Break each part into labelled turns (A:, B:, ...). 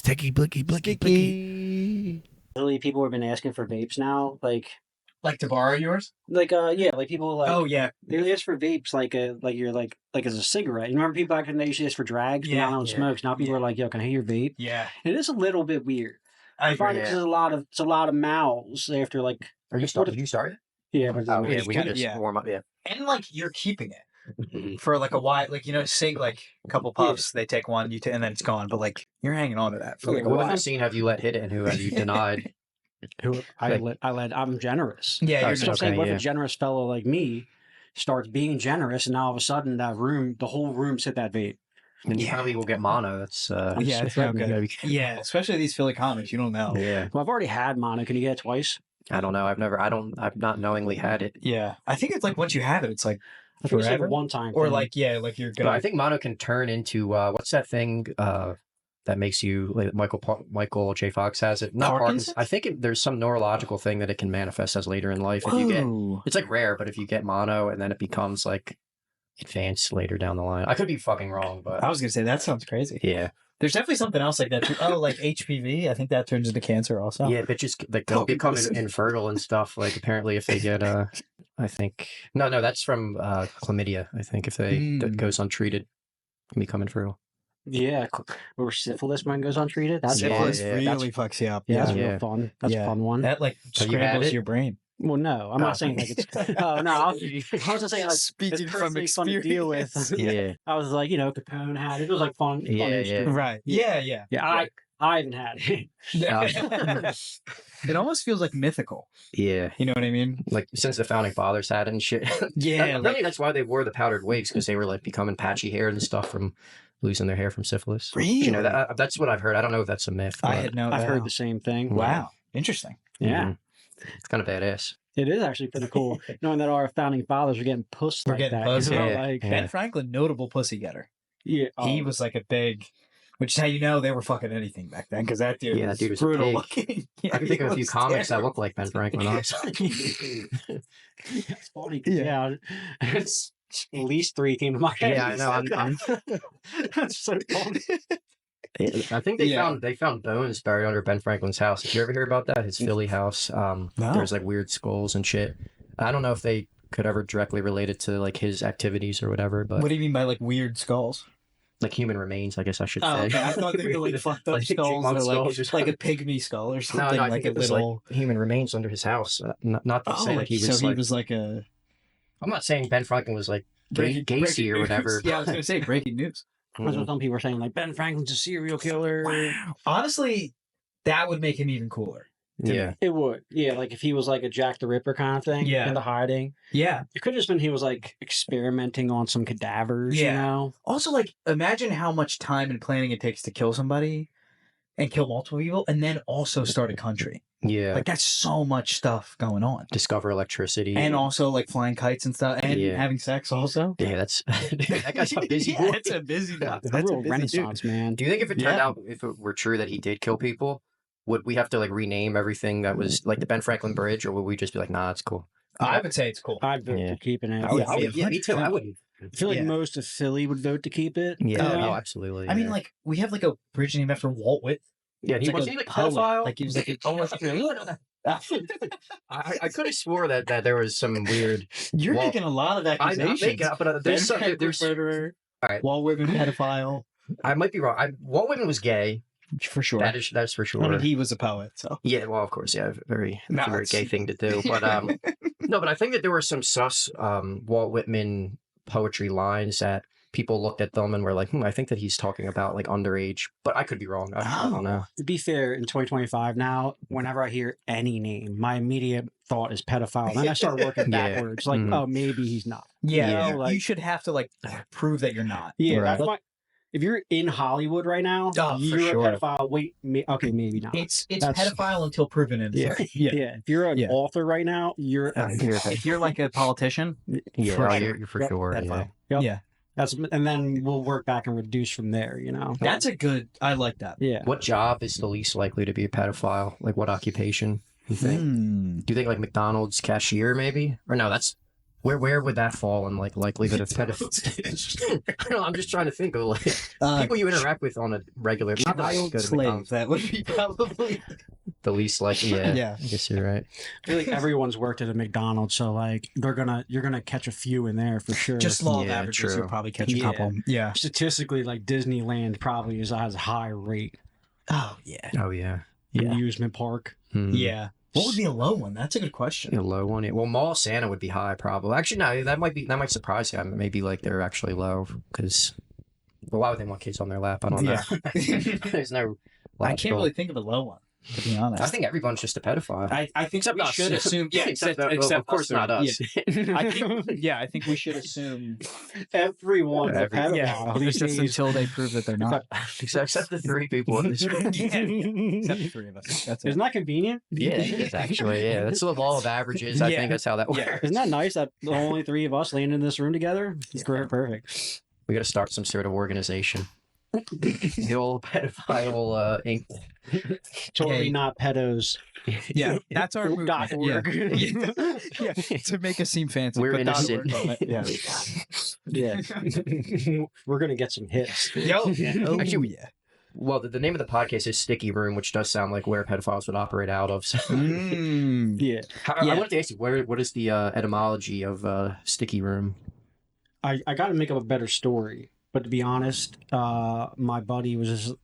A: Sticky, blicky, blicky, blicky.
B: Really, people have been asking for vapes now,
C: Like to borrow yours?
B: yeah, like people like.
C: Oh yeah.
B: They ask for vapes like you're like as a cigarette. You remember people back in the day used to ask for drags, but now no one smokes. Now people are like, yo, can I hear your vape?
C: Yeah.
B: And it is a little bit weird.
C: I
B: find
C: agree.
B: it's a lot of mouths after like.
A: Are you starting? Did you start it?
B: Yeah, but
A: Oh yeah, we can just warm up. Yeah,
C: and like you're keeping it for like a while, like cig, like a couple puffs, they take one, and then it's gone. But like you're hanging on to that for like a
A: what
C: while.
A: vaccine have you let hit it, and who have you denied?
B: I'm generous.
C: Yeah, you're
B: just saying. What if a generous fellow like me starts being generous, and now all of a sudden the whole room's hit that vape.
A: And you probably will get mono. That's
C: it's no good. Yeah, especially these Philly comics. You don't know.
A: Yeah.
B: Well, I've already had mono. Can you get it twice?
A: I don't know. I've not knowingly had it.
C: Yeah, I think it's like once you have it, it's like
B: I think it's
C: forever.
B: like a one-time
C: or
B: thing.
C: like you're good.
A: But I think mono can turn into what's that thing that makes you like Michael J. Fox has it. Not Parkinson's. I think there's some neurological thing that it can manifest as later in life. If you get, it's like rare, but if you get mono and then it becomes like advanced later down the line. I could be fucking wrong, but
C: I was gonna say that sounds crazy.
A: Yeah.
C: There's definitely something else like that too. Oh, like HPV. I think that turns into cancer also.
A: Yeah, bitches like they'll become infertile and stuff. Like apparently, if they get I think no, that's from chlamydia. I think if that goes untreated, can become infertile.
B: Yeah, or syphilis when it goes untreated. That's
C: syphilis really fucks you up.
B: Yeah, that's real fun. That's a fun one.
C: That like scrambles your brain.
B: Well, no, I'm not saying like it's. Oh no, I was just saying like
C: speaking from experience.
B: Fun to deal with.
A: Yeah,
B: I was like, Capone had it. It was like fun.
C: Right. Yeah.
B: I haven't had it.
C: It almost feels like mythical.
A: Yeah,
C: you know what I mean.
A: Like since the founding fathers had it and shit.
C: Yeah,
A: really, that's why they wore the powdered wigs because they were like becoming patchy hair and stuff from losing their hair from syphilis.
C: Really?
A: You know that that's what I've heard. I don't know if that's a myth.
B: I've heard the same thing.
C: Wow, interesting.
B: Yeah.
A: Mm-hmm. It's kind of badass.
B: It is actually pretty cool knowing that our founding fathers were getting pussed like that.
C: Pussy. Ben Franklin, notable pussy getter.
B: Yeah,
C: he was like a big, which is how you know they were fucking anything back then because that dude was brutal looking.
A: Yeah, I can think of a few comics that look like Ben Franklin.
B: That's funny. Yeah. It's at least 3 came to my head.
A: Yeah, I know.
B: That's so funny.
A: I think they found bones buried under Ben Franklin's house. Did you ever hear about that? His Philly house.
C: No.
A: There's like weird skulls and shit. I don't know if they could ever directly relate it to like his activities or whatever. But
C: what do you mean by like weird skulls?
A: Like human remains, I guess I should say.
C: Okay. I thought they were like fucked up skulls or like a pygmy skull or something.
A: No,
C: like a little
A: like human remains under his house. Not to say like he was.
C: So he was like a.
A: I'm not saying Ben Franklin was like Gacy or whatever.
C: Yeah, I was gonna say breaking news.
B: That's what some people were saying, like Ben Franklin's a serial killer.
C: Wow. Honestly, that would make him even cooler.
A: Yeah,
B: it would. Yeah, like if he was like a Jack the Ripper kind of thing.
C: Yeah,
B: into hiding.
C: Yeah,
B: it could have just been he was like experimenting on some cadavers. Yeah. You know.
C: Also, like imagine how much time and planning it takes to kill somebody, and kill multiple people, and then also start a country.
A: Yeah,
C: like that's so much stuff going on.
A: Discover electricity,
C: and also like flying kites and stuff, and having sex also.
A: Yeah, that's that guy's a busy.
C: That's a busy guy.
B: That's a real renaissance man.
A: Do you think if it turned out, if it were true that he did kill people, would we have to like rename everything that was like the Ben Franklin Bridge, or would we just be like, nah, it's cool?
C: I would say it's cool.
B: I'd vote to keeping it.
A: Me too. I wouldn't.
B: I feel like most of Philly would vote to keep it.
A: Yeah, absolutely.
C: I mean, like we have like a bridge named after Walt Whitman.
A: Yeah, he was like a pedophile.
C: Like he was like almost.
A: I could have swore that there was some weird.
C: You're making a lot of accusations.
A: But there's
C: murderer.
A: All right,
C: Walt Whitman pedophile.
A: I might be wrong. Walt Whitman was gay.
C: For sure.
A: That's for sure.
C: I mean, he was a poet, so.
A: Yeah, well, of course, yeah. Very gay thing to do. But no, but I think that there were some sus Walt Whitman poetry lines that people looked at them and were like, I think that he's talking about like underage. But I could be wrong. I don't know.
B: To be fair, in 2025 now, whenever I hear any name, my immediate thought is pedophile. And then I start working backwards. Like, oh, maybe he's not.
C: Yeah. Like, you should have to like prove that you're not.
B: Yeah, that's why. If you're in Hollywood right now, you're a pedophile. Wait, okay, maybe not.
C: It's pedophile until proven innocent.
B: Yeah. If you're an author right now, you're.
C: If you're like a politician,
A: you're for sure.
B: Yeah. And then we'll work back and reduce from there. You know.
C: That's a good. I like that.
B: Yeah.
A: What job is the least likely to be a pedophile? Like what occupation? You think? Do you think like McDonald's cashier maybe? Or no, that's Where would that fall in like likelihood of pedophilia? I don't know, I'm just trying to think of like people you interact with on a regular.
C: Child slave. That would be probably
A: the least likely. Yeah, I guess you're right.
B: I feel like everyone's worked at a McDonald's, so like you're gonna catch a few in there for sure.
C: just law of averages. You'll probably catch a couple. Yeah.
B: Statistically, like Disneyland probably has a high rate.
C: Oh yeah.
A: Oh yeah.
B: Amusement park.
C: Yeah. What would be a low one? That's a good question.
A: A low one. Yeah. Well, Mall Santa would be high, probably. Actually, no, that might surprise you. Maybe like they're actually low because. Well, why would they want kids on their lap? I don't know. There's no.
C: I can't really think of a low one, to be honest.
A: I think everyone's just a pedophile.
C: I think we should assume. Yeah, except
A: of course not us.
C: I think we should assume
B: everyone's a pedophile.
C: Yeah, just until they prove that they're not.
A: Except the three people in this room.
C: Except the three of us.
B: Isn't that convenient?
A: Yeah, it is actually. Yeah, that's the law of averages. I think that's how that works.
B: Isn't that nice that the only three of us landed in this room together? It's perfect.
A: We got to start some sort of organization. The old pedophile Inc.
B: Totally not pedos.
C: Yeah, that's our move.
B: Yeah.
C: To make us seem fancy.
A: We're innocent.
B: Yeah. We're gonna get some hits.
A: Actually, well, the name of the podcast is Sticky Room, which does sound like where pedophiles would operate out of. So.
B: Yeah.
A: I wanted to ask you, what is the etymology of Sticky Room?
B: I got to make up a better story. But to be honest, my buddy was just...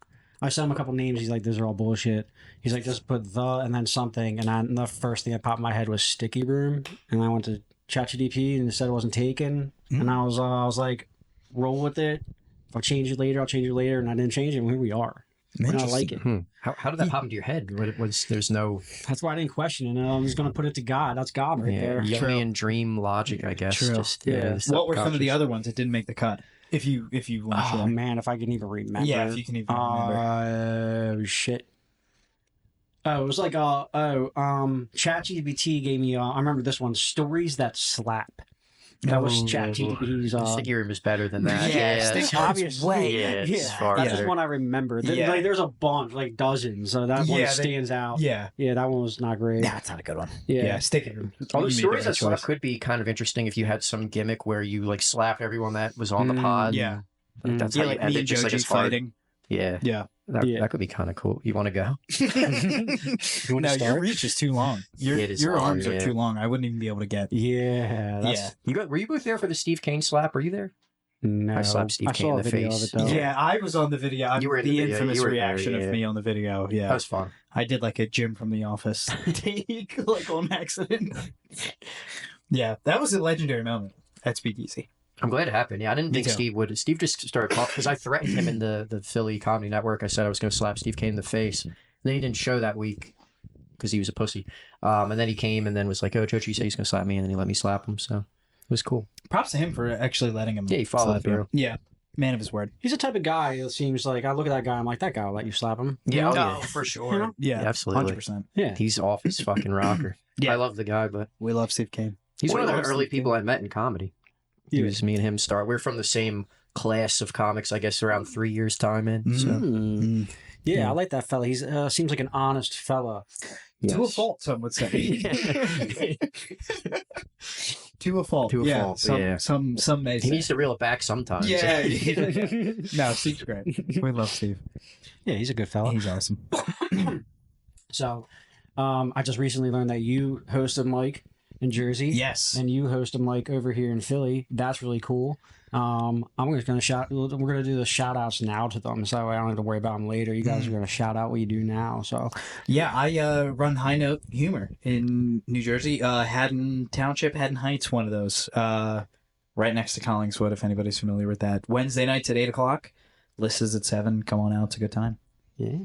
B: I sent him a couple names. He's like, those are all bullshit. He's like, just put the and then something. And the first thing that popped in my head was Sticky Room. And I went to ChatGPT and it said it wasn't taken. And I was like, roll with it. I'll change it later. And I didn't change it. And here we are. And I like it.
A: How did that pop into your head? There's no...
B: That's why I didn't question it. I'm just going to put it to God. That's God right there.
A: Jungian dream logic, I guess.
C: True.
A: Just,
C: what were some of the other ones that didn't make the cut? If you want to.
B: Oh man, if I can even remember.
C: Yeah, if you can even remember.
B: Oh shit. Oh, it was like ChatGPT gave me I remember this one, stories that slap. That was ChatGPT's.
A: Sticky Room is better than that.
B: Obviously.
A: It's far
B: That's
A: better.
B: just one I remember. Like, there's a bunch, like dozens. So that one stands out.
C: Yeah,
B: that one was not great.
C: That's not a good one.
B: Yeah,
C: Sticky Room.
A: Although stories that slap could be kind of interesting if you had some gimmick where you like slapped everyone that was on the pod.
C: Yeah,
A: like, that's how you end it. Just like it's
C: fighting.
A: Yeah. That could be kind of cool. You want to go?
C: You want to start? Your reach is too long. Your arms are too long. I wouldn't even be able to get.
A: Were you both there for the Steve Kane slap? Were you there?
B: No.
A: I slapped Steve Kane in the face.
C: Yeah, I was on the video.
A: You were in
C: the
A: video.
C: Infamous reaction of me on the video. Yeah,
A: that was fun.
C: I did like a Jim from The Office take, like on accident. Yeah, that was a legendary moment at Speakeasy.
A: I'm glad it happened. Yeah, I didn't think Steve would. Steve just started talking because I threatened him in the Philly Comedy Network. I said I was going to slap Steve Kane in the face. And then he didn't show that week because he was a pussy. And then he came and then was like, "Oh, Chochi, you said he's going to slap me," and then he let me slap him. So it was cool.
C: Props to him for actually letting him.
A: Yeah, he followed through.
C: Yeah, man of his word.
B: He's the type of guy. It seems like I look at that guy. I'm like, that guy will let you slap him.
A: Yeah,
C: for sure.
B: You know?
C: Yeah,
A: absolutely.
C: 100%.
B: Yeah,
A: he's off his fucking rocker. I love the guy, but
C: we love Steve Kane.
A: He's one of the early people I met in comedy. It was me and him start. We're from the same class of comics, I guess, around 3 years time in. So.
B: Yeah, I like that fella. He's seems like an honest fella.
C: Yes. To a fault, some would say. To a fault.
A: To a fault.
C: Some may say.
A: He needs to reel it back sometimes.
C: Yeah. No, Steve's great. We love Steve.
B: Yeah, he's a good fella.
C: He's awesome.
B: So, I just recently learned that you hosted Mike in Jersey.
C: Yes.
B: And you host a mic over here in Philly. That's really cool. I'm just gonna we're gonna do the shout outs now to them, so I don't have to worry about them later. You guys are gonna shout out what you do now. So
C: yeah, I run High Note Humor in New Jersey. Haddon Township, Haddon Heights, one of those. Right next to Collingswood, if anybody's familiar with that. Wednesday nights at 8:00. List is at 7. Come on out, it's a good time.
B: Yeah.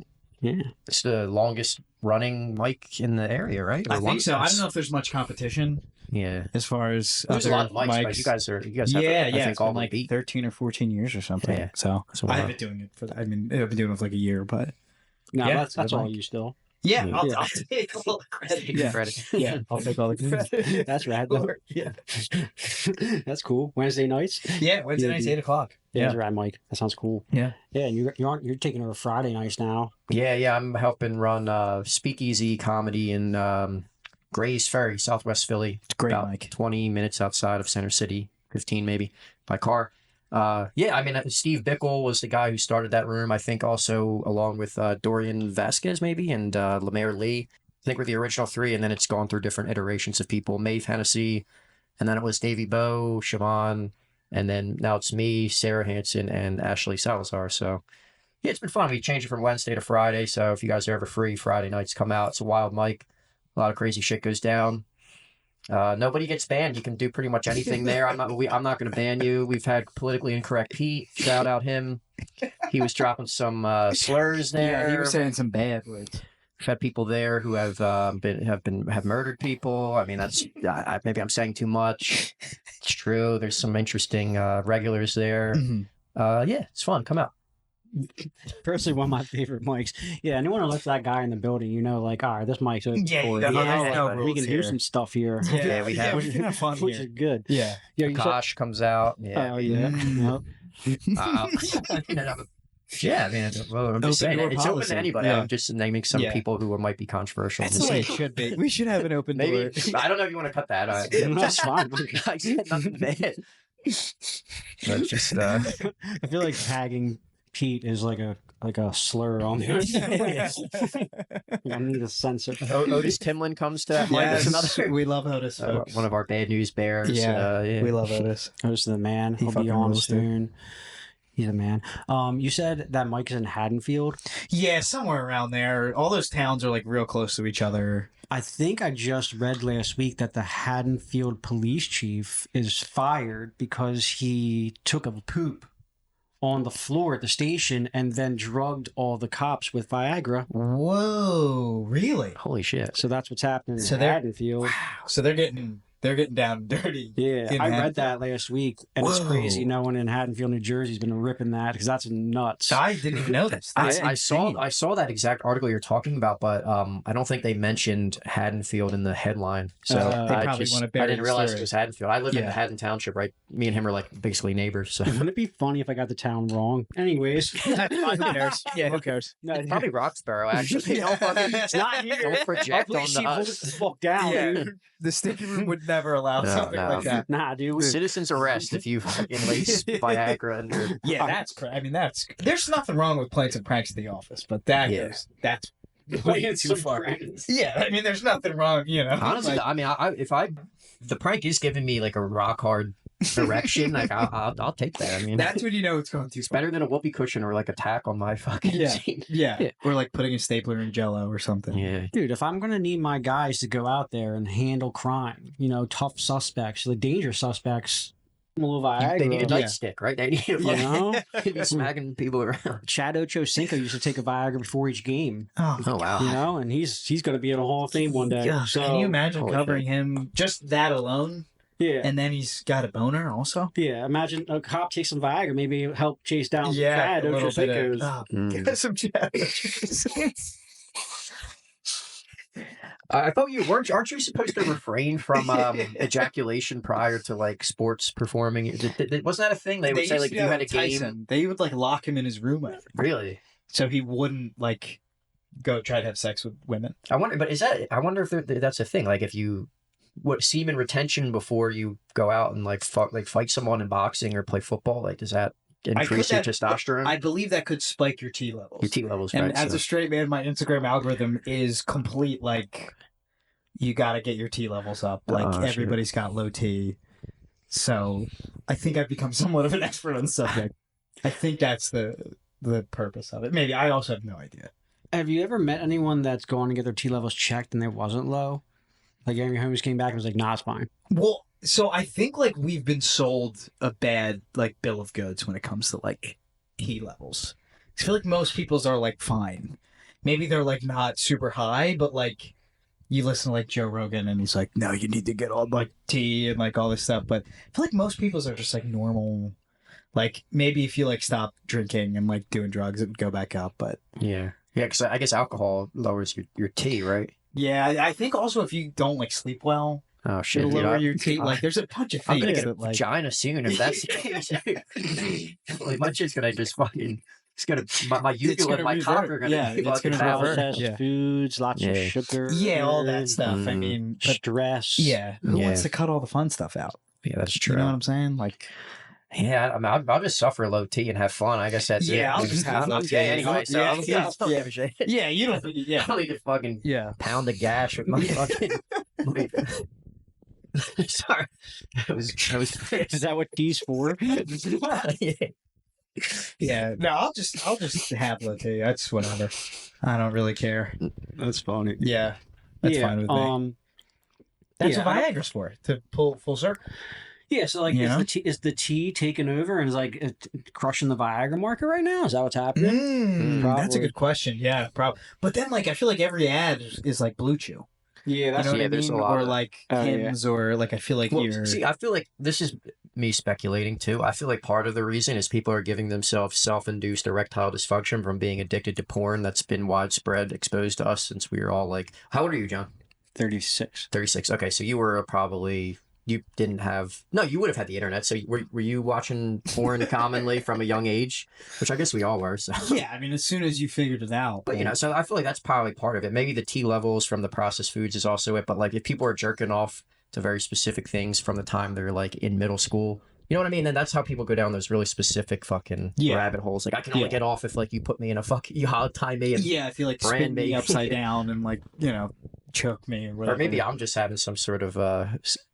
A: It's the longest running mic in the area, right?
C: I think so. I don't know if there's much competition.
A: Yeah.
C: As far as
A: there's a lot of mics, but you guys have I think all
C: like 13 or 14 years or something. Yeah. So I haven't been doing it for I've been doing it for like a year, but
B: no, that's all you still.
C: Yeah, I'll take all the credit. Yeah, I'll take all the credit.
B: That's rad though.
C: Yeah.
B: That's cool. Wednesday nights?
C: Yeah, Wednesday nights 8:00.
B: Yeah, that's rad, Mike. That sounds cool.
C: Yeah.
B: Yeah, and you're taking over Friday nights now.
A: Yeah, I'm helping run Speakeasy Comedy in Grays Ferry, Southwest Philly.
C: It's great,
A: about
C: Mike.
A: 20 minutes outside of Center City, 15 maybe by car. Yeah, I mean, Steve Bickle was the guy who started that room. I think also along with Dorian Vasquez maybe and Lemaire Lee. I think we're the original three, and then it's gone through different iterations of people. Maeve Hennessy, and then it was Davey Bowe, Siobhan, and then now it's me, Sarah Hansen, and Ashley Salazar. So yeah, it's been fun. We changed it from Wednesday to Friday. So if you guys are ever free, Friday nights come out. It's a wild mic. A lot of crazy shit goes down. Nobody gets banned. You can do pretty much anything there. I'm not going to ban you. We've had politically incorrect Pete. Shout out him. He was dropping some slurs there.
C: Yeah, he was saying some bad words.
A: We've had people there who have murdered people. I mean, that's maybe I'm saying too much. It's true. There's some interesting regulars there. Yeah, it's fun. Come out.
B: Personally, one of my favorite mics. Yeah, anyone who lets that guy in the building, you know, like, all right, this mic's open for it. We can do some stuff here.
A: Yeah, we have.
C: We can have fun
B: which
C: here.
B: is good.
C: Yeah.
A: Kosh comes out. Yeah.
B: Oh yeah. Yep.
A: Yeah, I mean, well, I'm just saying, it's open to anybody.
C: Yeah.
A: I'm just naming some people who might be controversial.
C: That's the way it should be. We should have an open
A: Maybe
C: door.
A: I don't know if you want to cut that.
B: That's fine.
A: I said nothing bad. But just
B: I feel like tagging Pete is like a slur on there. I need a censor.
A: Otis Timlin comes to that.
C: Yes,
A: Another
C: we love Otis.
A: one of our bad news bears.
C: Yeah, we love Otis.
B: Otis the man. He'll be
C: fucking
B: on
C: rules, dude.
B: soon. He's a man. You said that Mike is in Haddonfield.
C: Yeah, somewhere around there. All those towns are like real close to each other.
B: I think I just read last week that the Haddonfield police chief is fired because he took a poop on the floor at the station and then drugged all the cops with Viagra.
C: Whoa, really?
A: Holy shit!
B: So that's what's happening
C: So
B: in
C: they're-
B: Haddonfield.
C: Wow. So they're getting down dirty.
B: Yeah,
C: in
B: I read
C: Haddonfield.
B: that last week, and it's
C: Whoa.
B: crazy. No one in Haddonfield, New Jersey, has been ripping that because that's nuts.
C: I didn't even know this. That's
A: I
C: insane.
A: saw that exact article you're talking about, but I don't think they mentioned Haddonfield in the headline. So
B: They
A: I
C: probably wanna bury
A: didn't
C: the
A: realize
C: story.
A: it was Haddonfield. I live in
C: Yeah.
A: Haddon Township, right? Me and him are like basically neighbors. So
B: Wouldn't it be funny if I got the town wrong? Anyways,
C: Who cares? Yeah, who cares?
B: no,
A: it's probably Roxborough. Actually,
C: Yeah.
B: it's not here.
A: Don't project on
B: She voted the
A: us.
B: fuck down,
C: Yeah.
B: dude.
C: The sticky room would never allow
A: No,
C: something
A: no.
C: like that.
B: Nah, dude.
A: Citizens arrest if you fucking lace Viagra and your
C: Yeah, that's crazy. I mean, there's nothing wrong with playing some pranks at the office, but that's way
B: Playing
C: too
B: some
C: far.
B: pranks.
C: Yeah, I mean, there's nothing wrong, you know.
A: honestly.
C: Like,
A: I mean, if the prank is giving me like a rock hard erection, like I'll take that. I mean,
C: that's when you know it's going too
A: it's
C: far.
A: better than a whoopee cushion or like a tack on my fucking
C: Yeah.
A: seat.
C: Yeah. Or like putting a stapler in Jello or something.
A: Yeah.
B: Dude, if I'm gonna need my guys to go out there and handle crime, tough suspects, the dangerous suspects, a little Viagra.
A: They need a
C: Yeah.
A: nightstick, right? They need a
B: You
A: fucking
B: know,
A: be smacking people around.
B: Chad Ochocinco used to take a Viagra before each game.
C: Oh,
A: Oh wow.
B: And he's gonna be in a Hall of Fame one day.
C: God,
B: So
C: can you imagine
A: holy
C: covering him just that alone?
B: yeah,
C: And then he's got a boner also?
B: yeah. Imagine a cop takes some Viagra, maybe help chase down Chad
C: a little bit
B: Ochocinco's.
C: of,
A: Mm.
C: get some Chad.
A: I thought aren't you supposed to refrain from ejaculation prior to like sports performing? Wasn't that a thing? They would say
C: used
A: like
C: to
A: if
C: do
A: you
C: that
A: had a
C: with
A: game.
C: Tyson. They would like lock him in his room,
A: Really?
C: so he wouldn't like go try to have sex with women.
A: I wonder, but I wonder if that's a thing. Like if you semen retention before you go out and like fight someone in boxing or play football, like does that increase your testosterone?
C: I believe that could spike your T levels.
A: Your T levels,
C: And
A: right?
C: as
A: so.
C: a straight man, my Instagram algorithm is complete. Like, you got to get your T levels up. Like,
A: Oh, shit.
C: everybody's got low T. So, I think I've become somewhat of an expert on the subject. I think that's the purpose of it. Maybe I also have no idea.
B: Have you ever met anyone that's going to get their T levels checked and they wasn't low? Like Amy Holmes came back and was like, "Nah, it's fine."
C: Well, so I think like we've been sold a bad like bill of goods when it comes to like T levels. I feel like most people's are like fine. Maybe they're like not super high, but like you listen to like Joe Rogan and he's like, no, you need to get on like T and like all this stuff. But I feel like most people's are just like normal. Like maybe if you like stop drinking and like doing drugs, it would go back up. But
A: Yeah, because I guess alcohol lowers your T, right?
C: yeah, I think also if you don't like sleep well,
A: Oh shit!
C: it'll
A: dude,
C: lower
A: I-
C: your T. Like there's a bunch of
A: I'm
C: things
A: gonna get a
C: that like.
A: vagina soon if that's the case. Like, my shit's gonna just fucking It's gonna my uvula and my cock are gonna be
C: it's
A: fucking
C: gonna
A: balanced.
C: revert.
B: Processed foods, lots of sugar.
C: Yeah, all that stuff. I
A: Mm.
C: mean, but
B: Stress.
C: yeah, who wants to cut all the fun stuff out?
A: Yeah, that's true.
C: You know what I'm saying? Like,
A: yeah, I mean, I'll just suffer low T and have fun. I guess that's it.
C: Yeah, I'll just have
A: I'm
C: low
A: not
C: T.
A: gay anyway, so
C: Yeah,
A: I'll still give a shit.
C: yeah, you don't.
A: I
C: Yeah,
A: don't need to fucking pound the gash with my fucking. Sorry, I was.
B: Is that what D's for?
C: yeah. No, I'll just have low T. That's whatever. I don't really care.
B: That's funny.
C: Yeah, that's fine with me. That's
B: yeah,
C: what Viagra's for, to pull full circle.
B: Yeah, so like, is the tea taking over and is like crushing the Viagra market right now? Is that what's happening?
C: That's a good question. Yeah, probably. But then, like, I feel like every ad is like Blue Chew.
B: Yeah, that's
C: you know what I
A: there's
C: mean?
A: a lot
C: Or
A: of-
C: like Hims, or like I feel like you're.
A: See, I feel like this is me speculating too. I feel like part of the reason is people are giving themselves self-induced erectile dysfunction from being addicted to porn that's been widespread exposed to us since we were all like, how old are you, John?
B: 36.
A: 36. Okay, so you were probably you didn't have you would have had the internet. So were you watching porn commonly from a young age, which I guess we all were. So
C: Yeah, I mean, as soon as you figured it out.
A: but so I feel like that's probably part of it. Maybe the T levels from the processed foods is also it. But like if people are jerking off to very specific things from the time they're like in middle school, you know what I mean? And that's how people go down those really specific fucking rabbit holes. Like I can only get off if like you put me in a you hog tie me and
C: I feel like
A: brand
C: spin me
A: me.
C: upside down and like choke me or whatever.
A: Or maybe I'm just having some sort of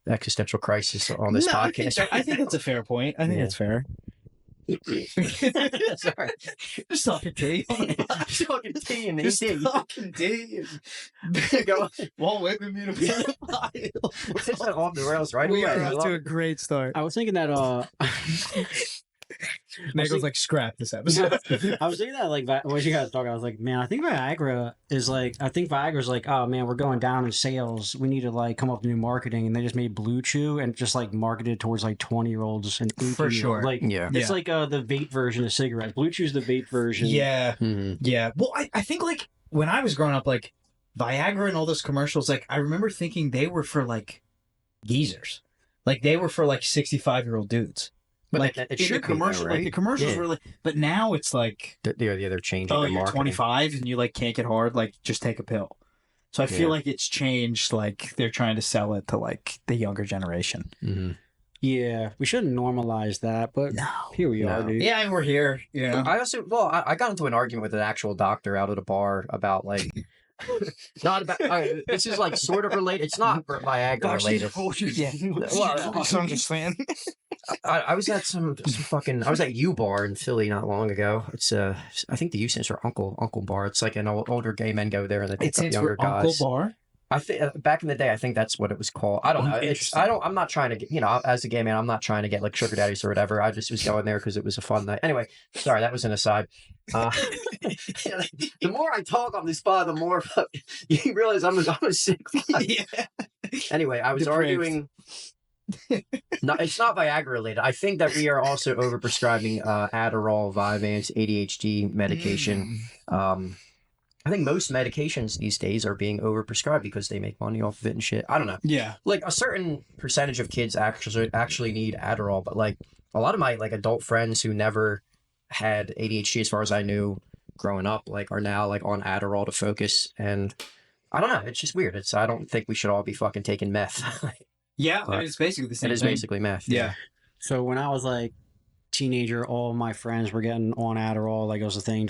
A: existential crisis on this podcast.
C: I think that's a fair point. I think that's fair.
A: Sorry.
C: Just talking tea.
A: Just talking tea and
C: Just
A: ED.
C: talking tea.
A: Go.
C: Won't wait for me to be
A: This is off the rails, right?
C: We are
A: I
C: off
A: love
C: to a
A: it.
C: great start.
B: I was thinking that
C: Nagel's like, scrap this episode.
B: I was thinking that like when you guys talk, I was like, man, I think Viagra's like, oh man, we're going down in sales. We need to like come up with new marketing, and they just made Blue Chew and just like marketed towards like 20-year-olds and 18-year-olds.
C: For sure.
B: Like it's like the vape version of cigarettes. Blue Chew's the vape version.
C: Yeah.
A: Mhm.
C: Yeah. Well, I think like when I was growing up, like Viagra and all those commercials, like I remember thinking they were for like geezers. Like they were for like 65-year-old dudes.
A: But
C: Like
A: it
C: in
A: should
C: the
A: be,
C: commercial,
A: though,
C: like the
A: right?
C: commercials
A: Yeah.
C: were like, but now it's like,
A: They're changing
C: oh,
A: the
C: you're
A: marketing.
C: 25 and you like can't get hard, like just take a pill. So I feel
A: Yeah.
C: like it's changed. Like they're trying to sell it to like the younger generation.
A: Mm-hmm.
B: Yeah, we shouldn't normalize that, but
C: No.
B: here we are,
A: No.
B: dude.
C: Yeah, and we're here. You know.
A: I also I got into an argument with an actual doctor out at a bar about like not about this is like sort of related. It's not Viagra related.
C: Yeah.
A: Well,
C: So I'm just saying.
A: I was at some fucking I was at U Bar in Philly not long ago. It's I think the U stands for Uncle Bar. It's like an older gay men go there and they pick
C: It's
A: up younger guys.
C: Uncle Bar.
A: I think back in the day, I think that's what it was called. I don't know. I'm not trying to get, as a gay man, I'm not trying to get like sugar daddies or whatever. I just was going there because it was a fun night. Anyway, sorry, that was an aside. The more I talk on this spot, the more you realize I'm a sick fuck.
C: Yeah.
A: Anyway, I was
C: Depraved.
A: arguing. No, it's not Viagra related. I think that we are also overprescribing Adderall, Vyvanse, ADHD medication. I think most medications these days are being overprescribed because they make money off of it and shit. I don't know.
C: Yeah.
A: Like a certain percentage of kids actually need Adderall, but like a lot of my like adult friends who never had ADHD, as far as I knew growing up, like are now like on Adderall to focus. And I don't know. It's just weird. I don't think we should all be fucking taking meth.
C: Yeah.
A: But
C: It's basically the same
A: It is
C: thing.
A: basically meth.
C: Yeah.
B: So when I was like teenager, all of my friends were getting on Adderall. Like it was a thing.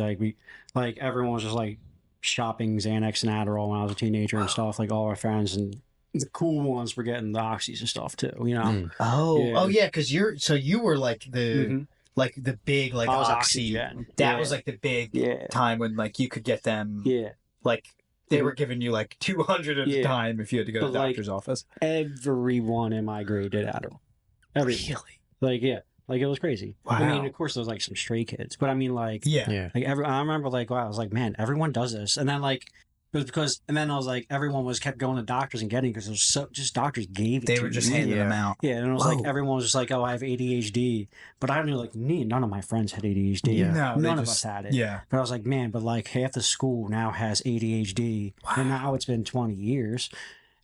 B: Like everyone was just like shopping Xanax and Adderall when I was a teenager and stuff. Like all our friends and the cool ones were getting the oxys and stuff too. You know.
A: Mm.
C: Oh yeah, because you were like the
B: Mhm.
C: like the big like
B: I was
C: oxy.
B: Oxygen.
C: That
B: Yeah.
C: was like the big
B: Yeah.
C: time when like you could get them.
B: Yeah.
C: Like they were giving you like 200 at a
B: Yeah.
C: time if you had to go to
B: But,
C: the
B: like,
C: doctor's office.
B: Everyone in my grade did Adderall. Everyone. Like yeah. Like it was crazy. I mean,
C: Wow.
B: of course there was like some stray kids, but I mean like
C: Yeah.
A: Yeah.
B: like I remember like wow, I was like, man, everyone does this. And then like it was because and then I was like everyone was kept going to doctors and getting because it was so just doctors gave it
C: They
B: to
C: were just
B: you.
C: handing
A: Yeah.
C: them out.
B: Yeah, and it was
C: Whoa.
B: like everyone was just like, "Oh, I have ADHD," but I knew like none of my friends had ADHD.
A: Yeah.
C: No, they
B: none of
C: just-
B: us had it.
C: Yeah.
B: But I was like, man, but like half the school now has ADHD, and now it's been 20 years,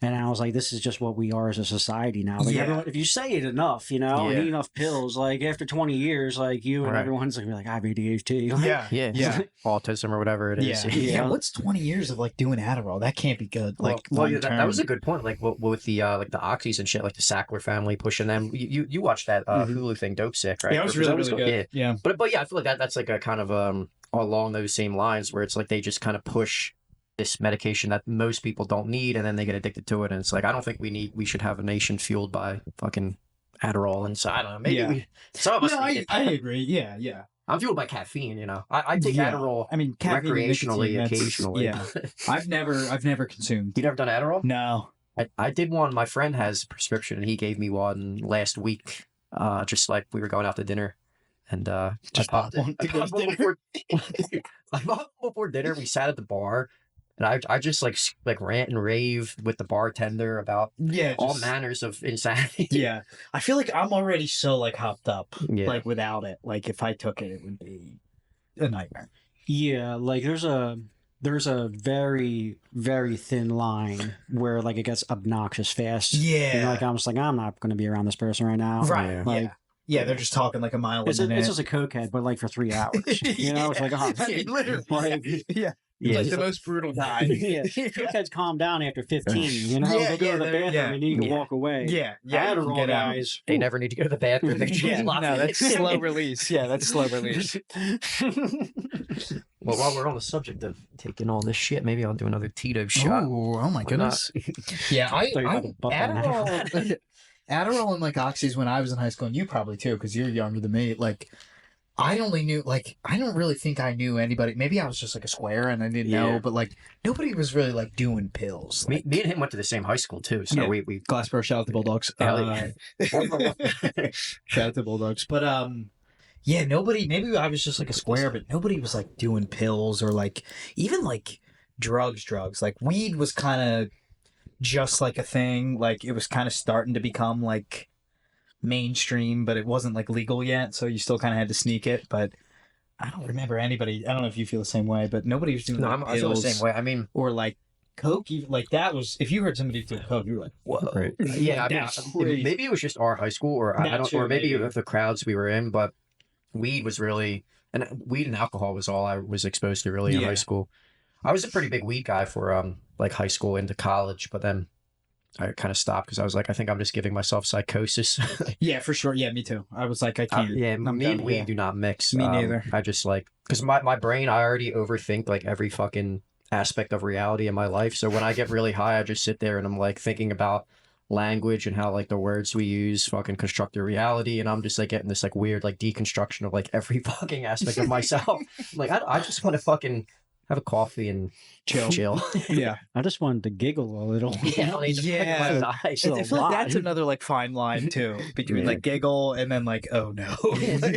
B: And I was like, this is just what we are as a society now. Like everyone, if you say it enough, and eat enough pills, like after 20 years, like you and everyone's gonna be like, I have ADHD. Like,
C: yeah.
A: Autism or whatever it is.
C: Yeah. What's 20 years of like doing Adderall? That can't be good. Like,
A: that was a good point. Like with the like the Oxys and shit, like the Sackler family pushing them. You watched that Hulu thing, Dope Sick, right?
C: Yeah, it was really good. Yeah.
A: But I feel like that's like a kind of along those same lines where it's like they just kind of push this medication that most people don't need, and then they get addicted to it, and it's like I don't think we should have a nation fueled by fucking Adderall, and so I don't know, maybe some of us
C: I agree. Yeah.
A: I'm fueled by caffeine, I take Adderall.
C: I mean,
A: recreationally, occasionally.
C: Yeah. I've never consumed.
A: You never done Adderall?
C: No.
A: I did one. My friend has a prescription, and he gave me one last week. Just like we were going out to dinner, and
C: just popped one to go to dinner.
A: I bought before dinner. We sat at the bar. And I just like rant and rave with the bartender about all manners of insanity.
C: Yeah. I feel like I'm already so like hopped up. Yeah. Like without it. Like if I took it, it would be a nightmare.
B: Yeah, like there's a very, very thin line where like it gets obnoxious fast.
C: Yeah.
B: And like I'm just like, I'm not gonna be around this person right now.
C: Right. Like, yeah, they're just talking like a mile a minute.
B: It's just a cokehead, but like for 3 hours. It's like,
C: literally.
B: Like,
C: yeah. Yeah,
D: like the most brutal guy.
B: Cokeheads calm down after 15. They'll go to the bathroom and you can walk away.
C: Yeah.
B: Adderall guys,
A: they never need to go to the bathroom. They just
D: no, that's slow release. Yeah, that's slow release.
A: Well, while we're on the subject of taking all this shit, maybe I'll do another Tito shot.
C: Oh my goodness. Yeah, I Adderall and like oxys when I was in high school, and you probably too, because you're younger than me. Like, I only knew, like, I don't really think I knew anybody. Maybe I was just like a square and I didn't know, but like nobody was really like doing pills. Like,
A: me and him went to the same high school too, so we
C: Glassboro, shout out to Bulldogs. Shout out to Bulldogs. But nobody. Maybe I was just like a square, but nobody was like doing pills or like even like drugs. Like weed was kind of just like a thing. Like it was kind of starting to become like mainstream, but it wasn't like legal yet, so you still kind of had to sneak it. But I don't remember anybody. I don't know if you feel the same way, but nobody was doing.
A: I feel the same way. I mean,
C: or like coke. Like that was, if you heard somebody do coke, you were like, whoa.
A: Right. Yeah, maybe it was just our high school, or I don't, or maybe the crowds we were in. But weed was really, and weed and alcohol was all I was exposed to really in high school. I was a pretty big weed guy for like high school into college, but then I kind of stopped because I was like, I think I'm just giving myself psychosis.
C: Yeah, for sure. Yeah, me too. I was like, I can't.
A: Me and weed do not mix.
C: Me neither.
A: I just like, because my brain, I already overthink like every fucking aspect of reality in my life. So when I get really high, I just sit there and I'm like thinking about language and how like the words we use fucking construct the reality, and I'm just like getting this like weird like deconstruction of like every fucking aspect of myself. Like I just want to fucking have a coffee and chill.
C: Yeah.
B: I just wanted to giggle a little.
C: Yeah. I feel like that's another like fine line too, between like giggle and then like, oh no.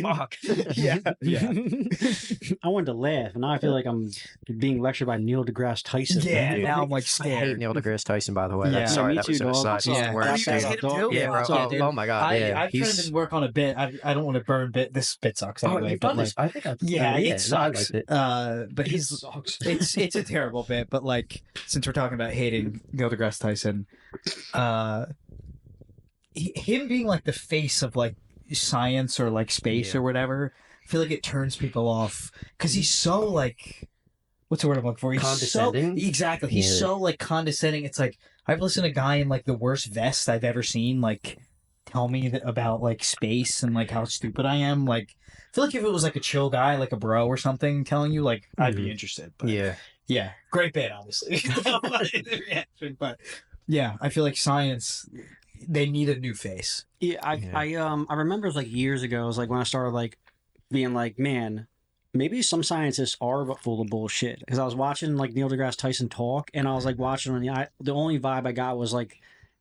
A: Fuck.
C: Yeah.
B: I wanted to laugh, and now I feel like I'm being lectured by Neil deGrasse Tyson.
C: Yeah. Now I'm like
A: I
C: scared.
A: hate Neil deGrasse Tyson, by the way.
C: Yeah.
A: Sorry,
B: me
A: that was
B: too,
A: an
B: dog.
A: aside.
C: Yeah.
A: Where
C: You
A: I'm
C: guys
A: staying.
C: hate him too?
A: Yeah, bro.
C: Yeah, dude.
A: Oh my god.
C: I've tried to work on a bit. I don't want to burn this bit sucks anyway.
A: You've
C: but
A: done
C: like,
A: this. I think I
C: it sucks.
A: I liked it.
C: But it's a terrible bit. But like, since we're talking about hating Neil deGrasse Tyson, him being like the face of like science or like space or whatever, I feel like it turns people off because he's so like, what's the word I'm looking for? He's
A: condescending.
C: Exactly. He's so like condescending. It's like I've listened to a guy in like the worst vest I've ever seen like tell me about like space and like how stupid I am. Like I feel like if it was like a chill guy, like a bro or something telling you, like I'd be interested. But yeah, great bit, obviously. But yeah, I feel like science, they need a new face.
B: Yeah, I remember it was like years ago. It was like when I started like being like, man, maybe some scientists are full of bullshit. Because I was watching like Neil deGrasse Tyson talk, and I was like watching, and the only vibe I got was like,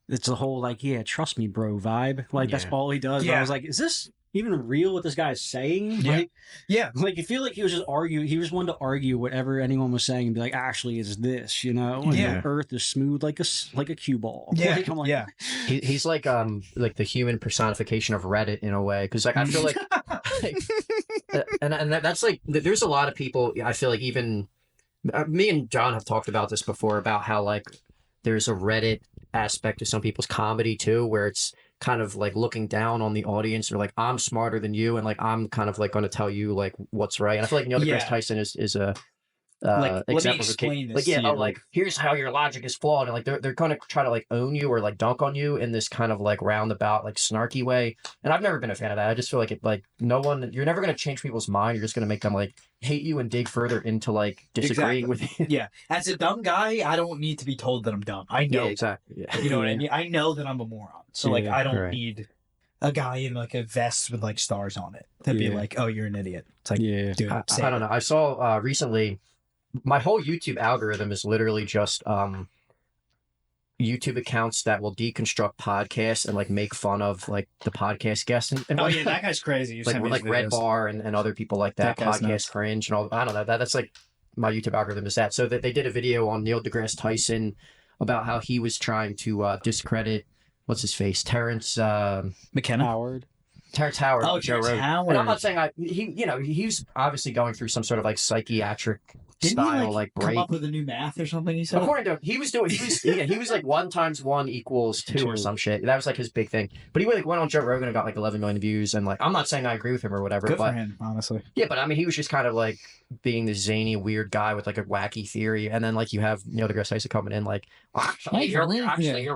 B: it's the whole like, yeah, trust me, bro vibe. Like that's all he does. Yeah. I was like, is this even real what this guy's saying? Like, like you feel like he was just arguing. He just wanted to argue whatever anyone was saying and be like, actually, it's this, you know? And the Earth is smooth like a cue ball.
C: Yeah,
B: like, I'm like,
A: He's like the human personification of Reddit in a way, because like I feel like, and that's like there's a lot of people. I feel like even me and John have talked about this before about how like there's a Reddit aspect to some people's comedy too, where it's kind of like looking down on the audience, or like I'm smarter than you, and like I'm kind of like going to tell you like what's right. And I feel like Neil deGrasse Tyson is a
C: Like, let me explain this
A: like, yeah,
C: to you.
A: like here's how your logic is flawed, and like they're gonna try to like own you or like dunk on you in this kind of like roundabout like snarky way. And I've never been a fan of that. I just feel like you're never gonna change people's mind. You're just gonna make them like hate you and dig further into like disagreeing with you.
C: Yeah, as a dumb guy, I don't need to be told that I'm dumb. I know.
A: Yeah, exactly. Yeah.
C: You know what I mean? I know that I'm a moron. So like, I don't
A: right.
C: need a guy in like a vest with like stars on it to be like, "Oh, you're an idiot." It's like, dude,
A: I don't know. I saw recently. My whole YouTube algorithm is literally just YouTube accounts that will deconstruct podcasts and like make fun of like the podcast guests. And
C: oh yeah, that guy's crazy.
A: like Red Bar and other people like that
C: That guy's
A: podcast
C: nuts.
A: Cringe and all. I don't know. That's like my YouTube algorithm is that. So that they did a video on Neil deGrasse Tyson about how he was trying to discredit what's his face, Terrence
C: McKenna.
B: Howard.
A: Terrence Howard.
C: Oh,
A: Joe
C: Terrence
A: Rogan.
C: Howard.
A: And I'm not saying he's obviously going through some sort of like psychiatric
C: Didn't
A: style
C: he,
A: like
C: come
A: break.
C: up with a new math or something? He said.
A: According to him, he was like 1 × 1 = 2 or some shit. That was like his big thing. But he like went on Joe Rogan and got like 11 million views, and like I'm not saying I agree with him or whatever.
C: Good
A: but
C: for him, honestly.
A: yeah, but I mean he was just kind of like being this zany weird guy with like a wacky theory, and then like you have Neil deGrasse Tyson coming in like you're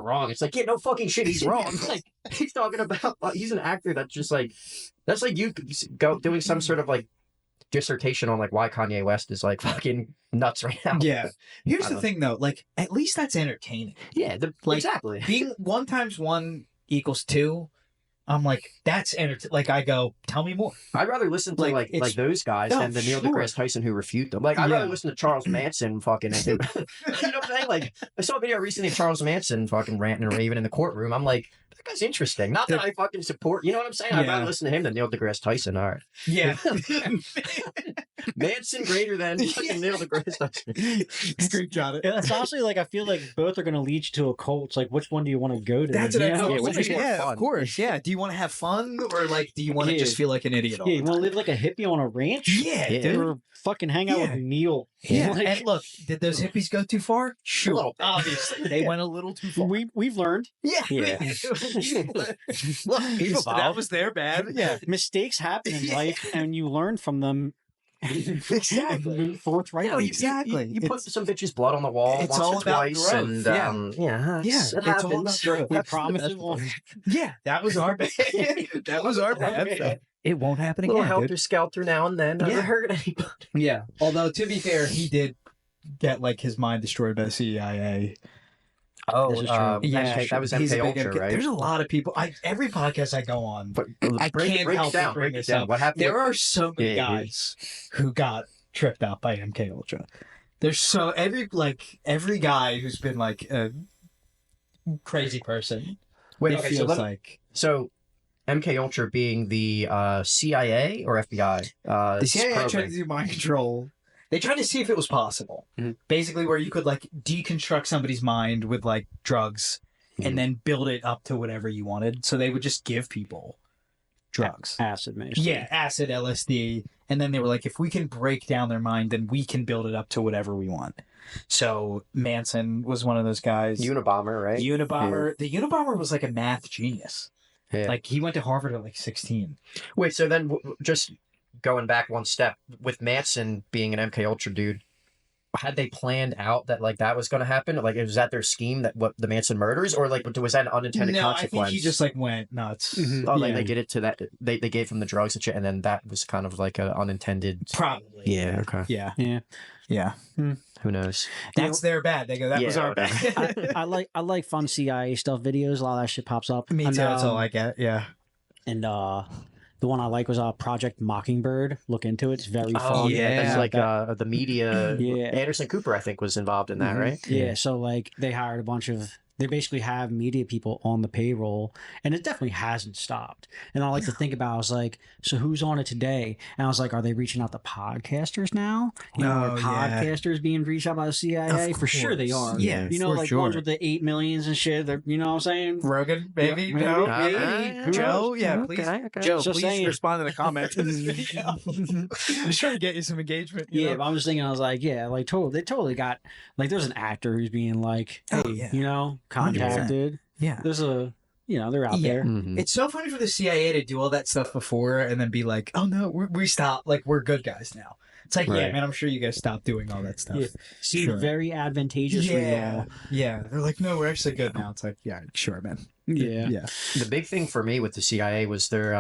A: wrong. It's like, yeah, no fucking shit, he's wrong. Like he's talking about he's an actor that's just like that's like you go doing some sort of like dissertation on like why Kanye West is like fucking nuts right now.
C: Yeah. Here's the thing though, like at least that's entertaining.
A: Yeah,
C: Like,
A: exactly.
C: Being 1 × 1 = 2, I'm like, that's like I go, tell me more.
A: I'd rather listen to like those guys than the Neil deGrasse Tyson who refute them. Like I'd rather listen to Charles Manson fucking you know what I'm saying? Like I saw a video recently of Charles Manson fucking ranting and raving in the courtroom. I'm like, that guy's interesting. Not that I fucking support, you know what I'm saying? I'd rather listen to him than Neil deGrasse Tyson. All right.
C: Yeah.
A: Manson greater than fucking Neil deGrasse Tyson.
C: Screenshot it.
B: It's honestly like I feel like both are going to lead you to a cult. It's like, which one do you want to go to?
C: That's what I
A: Yeah,
C: thought.
A: which is more fun.
C: Of course. Yeah. Do you want to have fun, or like do you want to just feel like an idiot all
B: Yeah,
C: the
B: you
C: time?
B: want to live like a hippie on a ranch?
C: Yeah,
A: Yeah.
C: dude.
B: Or fucking hang out with Neil.
C: Yeah.
B: Like,
C: And look, did those hippies go too far? Sure.
A: little bit.
C: Obviously. They went a little too far.
B: we've learned.
C: Yeah.
A: Yeah.
C: Look,
A: evolved.
C: that was their bad.
B: Yeah, mistakes happen in life, and you learn from them.
C: Exactly.
B: Move forthright.
A: No,
C: Exactly.
A: You put some bitch's blood on the wall
C: it's
A: once
C: all
A: or
C: about
A: twice,
C: growth.
A: and
C: Yeah.
A: it
C: it's all
A: happens.
C: about growth.
B: We promise it won't.
C: Yeah, that was our bad. That was our bad. It won't happen
A: A little
C: again,
A: helter
C: dude.
A: skelter now and then. Never
C: Yeah.
A: hurt anybody.
C: Yeah. Although to be fair, he did get like his mind destroyed by the CIA.
A: Oh,
B: This is true.
A: that was
C: He's a
A: MK
C: big
A: Ultra, right?
C: There's a lot of people. Every podcast I go on,
A: But
C: I can't help but bring this up.
A: What happened?
C: there are so many
A: Yeah,
C: guys who got tripped out by MK Ultra. There's so every guy who's been like a crazy person.
A: Wait,
C: it
A: okay,
C: feels like
A: so MK Ultra being the CIA or FBI?
C: the CIA tried
A: program.
C: to do mind control. They tried to see if it was possible.
A: Mhm.
C: Basically, where you could like deconstruct somebody's mind with like drugs and then build it up to whatever you wanted. So they would just give people drugs.
B: Acid, basically.
C: Yeah, acid, LSD. And then they were like, if we can break down their mind, then we can build it up to whatever we want. So Manson was one of those guys.
A: Unabomber, right?
C: Unabomber. The Unabomber was like a math genius.
A: Yeah.
C: Like he went to Harvard at like 16.
A: Wait, so then just going back one step with Manson being an MK Ultra dude, had they planned out that like that was going to happen? Like, was that their scheme that what the Manson murders, or like was that an unintended
C: No,
A: consequence?
C: I think he just like went nuts.
B: Mhm.
A: Oh, like
B: Yeah.
A: they did it to that. They gave him the drugs and shit, and then that was kind of like an unintended.
C: Probably.
A: Yeah. Okay.
C: Yeah.
B: Yeah.
C: Yeah.
A: Who knows?
C: That's their bad. They go, that
A: Yeah,
C: was our
A: okay.
C: bad.
B: I like fun CIA stuff videos. A lot of that shit pops up.
C: Me too.
B: And,
C: That's all I get. Yeah.
B: And the one I like was Project Mockingbird. Look into it. It's very
A: Oh
B: fun.
A: yeah, that's
C: Yeah.
A: like the media.
B: Yeah.
A: Anderson Cooper, I think, was involved in that,
B: Mhm.
A: right?
B: Yeah. So like they hired a bunch of they basically have media people on the payroll, and it definitely hasn't stopped. And I like to think about, I was like, so who's on it today? And I was like, are they reaching out to podcasters now? Are podcasters being reached out by the CIA? For sure they are.
C: Yeah,
B: like ones with the 8 millions and shit. You know what I'm saying?
C: Rogan, maybe?
B: Yeah,
C: No?
B: maybe. Who
C: Joe,
B: knows?
C: yeah, please. Joe,
B: Just
C: please
B: saying.
C: respond to the comments of this video. I'm just trying to get you some engagement.
B: Yeah, but I'm just thinking, I was like, yeah, like they totally got, like, there's an actor who's being like, hey, contacted.
C: 100%. Yeah.
B: There's a, they're out there.
A: Mhm.
C: It's so funny for the CIA to do all that stuff before and then be like, oh no, we stopped. Like, we're good guys now. It's like, yeah,
A: Right.
C: man, I'm sure you guys stopped doing all that stuff.
B: Yeah. Seemed
C: Sure.
B: very advantageous for you all.
C: Yeah. They're like, no, we're actually good now. It's like, yeah, sure, man.
B: Yeah.
C: Yeah.
A: The big thing for me with the CIA was their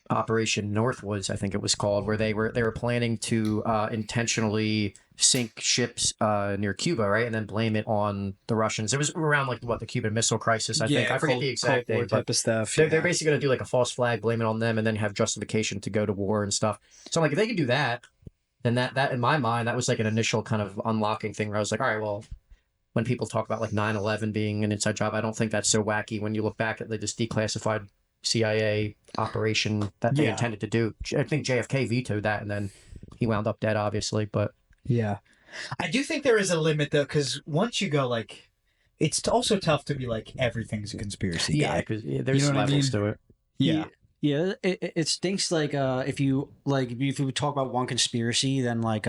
A: Operation Northwoods, I think it was called, where they were planning to intentionally sink ships near Cuba, right, and then blame it on the Russians. It was around like the Cuban Missile Crisis, I think. I forget the exact
C: Cold War
A: date, but
C: type of stuff.
A: they're basically going to do like a false flag, blame it on them, and then have justification to go to war and stuff. So like, if they can do that, then that in my mind, that was like an initial kind of unlocking thing where I was like, all right, well, when people talk about like 9/11 being an inside job, I don't think that's so wacky when you look back at this declassified CIA operation that they intended to do. I think JFK vetoed that, and then he wound up dead, obviously. But
C: yeah, I do think there is a limit though, because once you go like, it's also tough to be like everything's a conspiracy.
A: yeah, because there's
C: You know what I
A: levels
C: mean?
A: to it.
B: Yeah, it stinks like if you talk about one conspiracy, then like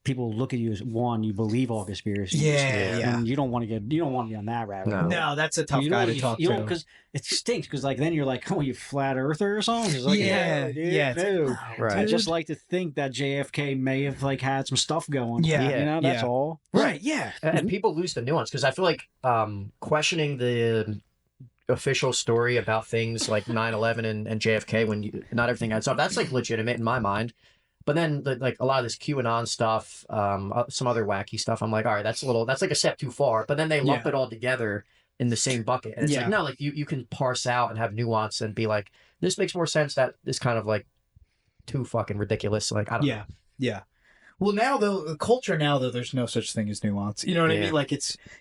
B: people look at you as one, you believe all conspiracies.
C: Yeah.
B: And you don't want to be on that rabbit hole.
C: No, that's a tough
B: You
C: guy
B: don't-
C: to talk
B: you
C: to.
B: don't, because it stinks. Because like then you're like, oh, you flat earther or something. It's like,
C: Yeah,
B: dude,
C: yeah, it's
B: no.
A: Right.
B: I just like to think that JFK may have like had some stuff going.
C: Yeah,
B: that's
C: yeah.
B: all.
C: Right, yeah.
A: And people lose the nuance because I feel like questioning the official story about things like 9/11 and JFK when not everything adds up, that's like legitimate in my mind. But then like a lot of this QAnon stuff, some other wacky stuff, I'm like, all right, that's like a step too far. But then they lump it all together in the same bucket. And it's like, no, like you can parse out and have nuance and be like, this makes more sense. That is kind of like too fucking ridiculous. Like, I don't know.
C: Yeah. Well, now though, the culture now though, there's no such thing as nuance. You know what I mean? Like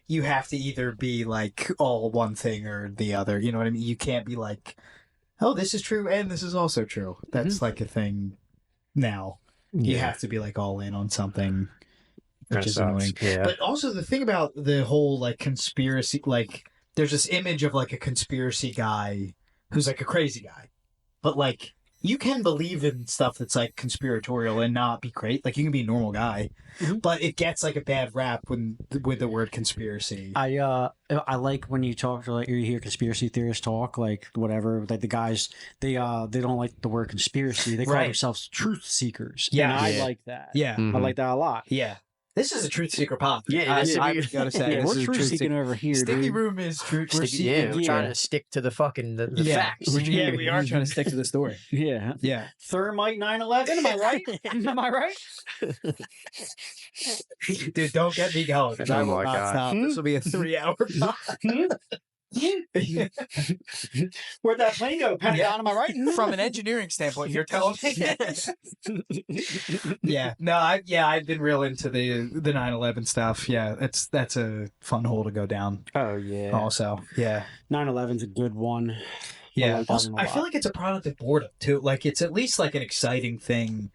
C: you have to either be like all one thing or the other. You know what I mean? You can't be like, oh, this is true and this is also true. That's like a thing now. You have to be like all in on something, which is annoying.
A: Yeah.
C: But also the thing about the whole like conspiracy, like there's this image of like a conspiracy guy who's like a crazy guy, but like you can believe in stuff that's like conspiratorial and not be great. Like you can be a normal guy, but it gets like a bad rap with the word conspiracy.
B: I like when you talk to like you hear conspiracy theorists talk like whatever, like the guys they don't like the word conspiracy, they call themselves truth seekers.
C: Yeah.
B: And I like that.
C: Yeah.
B: I like that a lot.
C: Yeah. This is a truth seeker pod.
A: Yeah,
C: I
A: this is-
C: gotta say,
B: Yeah,
C: this
B: we're
C: is a
B: truth seeking over here,
C: Sticky
B: dude.
C: room is truth. We're
A: We're trying to stick to the fucking the facts.
C: Yeah, we are trying to stick to the story.
B: Yeah.
C: Yeah.
B: Thermite 9/11, am I right? Am I right?
C: Dude, don't get me going. 'Cause I
A: Oh
C: will
A: my
C: not
A: God.
C: stop. This will be a 3-hour pod.
B: Where'd that plane go? Pentagon, am I right?
C: From an engineering standpoint, you're telling me. Yeah. No, I've been real into the 9/11 stuff. Yeah, that's a fun hole to go down.
B: Oh yeah.
C: Also, yeah.
B: 9/11's a good one.
C: Yeah.
B: like that
C: Also,
B: one a
C: I feel
B: lot.
C: like it's a product of boredom too. Like it's at least like an exciting thing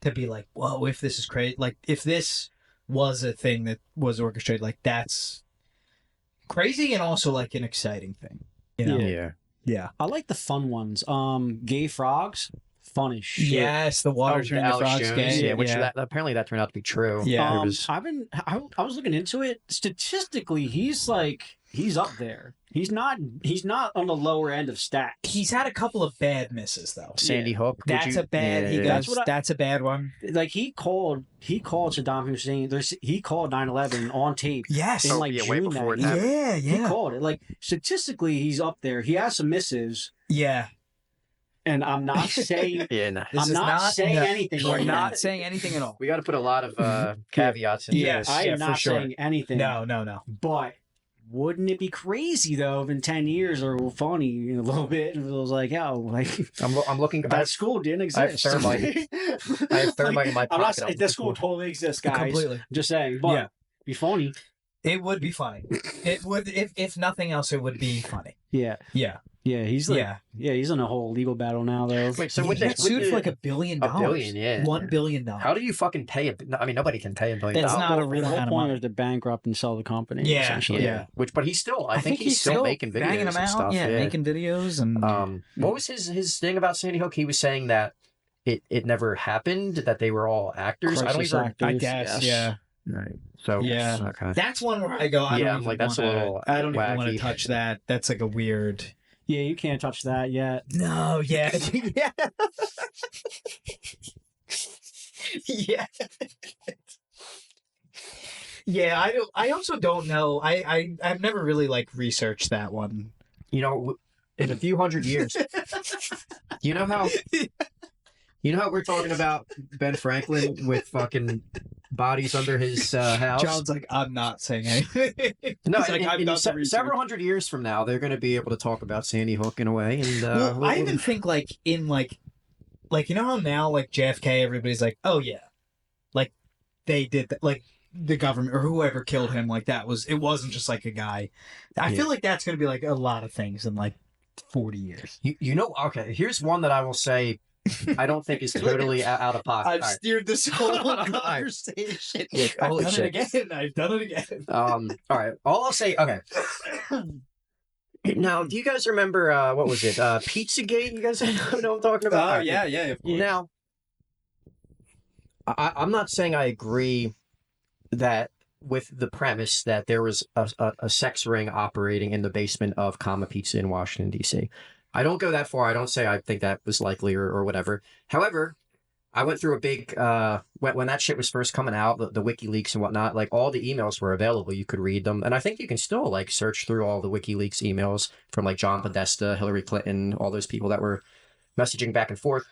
C: to be like, whoa, if this is crazy, like if this was a thing that was orchestrated, like that's crazy and also like an exciting thing. You know?
A: Yeah.
C: Yeah.
B: I like the fun ones. Gay frogs, fun as shit.
C: Yes, the water turned the
A: Alex
C: frogs
A: Jones,
C: gay.
A: yeah, which that apparently that turned out to be true.
C: Yeah.
A: It was-
B: I was looking into it. Statistically, he's up there. He's not on the lower end of stats.
C: He's had a couple of bad misses though.
A: Sandy Hook. would
C: That's
A: you-
C: a bad.
A: Yeah.
C: That's a bad one.
B: Like he called Saddam Hussein. He called 9/11 on tape.
C: Yes.
B: In like
A: way
B: June
A: before
B: that
A: it
B: year.
A: happened.
C: Yeah.
B: He called it. Like statistically, he's up there. He has some misses,
C: Yeah.
B: and I'm not saying
A: Yeah, nah.
C: This
B: I'm
C: is
B: not saying
C: no,
B: anything.
C: We're
B: right
C: not
B: now.
C: saying anything at all.
A: We got to put a lot of caveats in
C: Yes.
A: this.
B: I
C: Yeah,
B: am
C: for
B: not
C: sure.
B: saying anything.
C: No.
B: But wouldn't it be crazy though if in 10 years or funny a little bit and it was like, yo, like
A: I'm looking.
B: that school didn't
A: I have
B: exist.
A: thermite. I have thermite in my
B: I'm not
A: pocket.
B: saying that school totally exists, guys.
C: Completely.
B: I'm just saying, but
C: Yeah.
B: be funny.
C: It would be funny. It would, if nothing else, it would be funny.
B: Yeah.
C: Yeah.
B: Yeah, he's like, he's in a whole legal battle now, though.
A: Wait, so
C: He
A: with
C: got sued for like $1 billion.
A: $1 billion, yeah.
C: $1 billion.
A: How do you fucking pay it? I mean, nobody can pay $1 billion.
C: It's not a real
B: The whole
C: amount of
B: point
C: money.
B: was to bankrupt and sell the company.
C: Yeah,
B: essentially.
C: yeah.
A: But he's still. I think he's still making videos
C: banging them
A: and
C: out.
A: stuff.
C: Yeah, making videos and.
A: What was his thing about Sandy Hook? He was saying that it never happened. That they were all actors.
B: Crisis
A: I don't even.
B: actors,
C: I guess.
B: yes.
C: Yeah.
A: Right. So
C: Yeah.
A: Okay.
C: That's one where I go. I
A: Yeah,
C: don't
A: I'm like,
C: even
A: that's a
C: wanna-
A: little
C: I don't even want
A: wacky.
C: to touch that. That's like a weird.
B: Yeah, you can't touch that yet.
C: No. Yeah. Yeah. Yeah. Yeah. I don't. I also don't know. I've never really like researched that one.
A: You know, in a few hundred years, you know how we're talking about Ben Franklin with fucking bodies under his house.
C: John's like, I'm not saying anything.
A: No,
C: He's like, I've done the research.
A: several hundred years from now, they're going to be able to talk about Sandy Hook in a way. And
C: Well, I even think like in like you know how now like JFK, everybody's like, oh yeah, like they did that, like the government or whoever killed him, like it wasn't just like a guy. I feel like that's gonna be like a lot of things in like 40 years.
A: you know, okay, here's one that I will say I don't think is totally out of pocket.
C: I've
A: All right.
C: steered this whole
A: All right.
C: conversation.
A: Yeah,
C: I've
A: holy
C: done
A: shit.
C: it again. I've done it again.
A: All right. All I'll say, okay. Now, do you guys remember what was it? Pizzagate? You guys know what I'm talking about? All right.
C: yeah. Of course.
A: Now, I'm not saying I agree that with the premise that there was a sex ring operating in the basement of Kama Pizza in Washington, D.C. I don't go that far. I don't say I think that was likely or whatever. However, I went through a big when that shit was first coming out, the WikiLeaks and whatnot. Like all the emails were available, you could read them, and I think you can still like search through all the WikiLeaks emails from like John Podesta, Hillary Clinton, all those people that were messaging back and forth.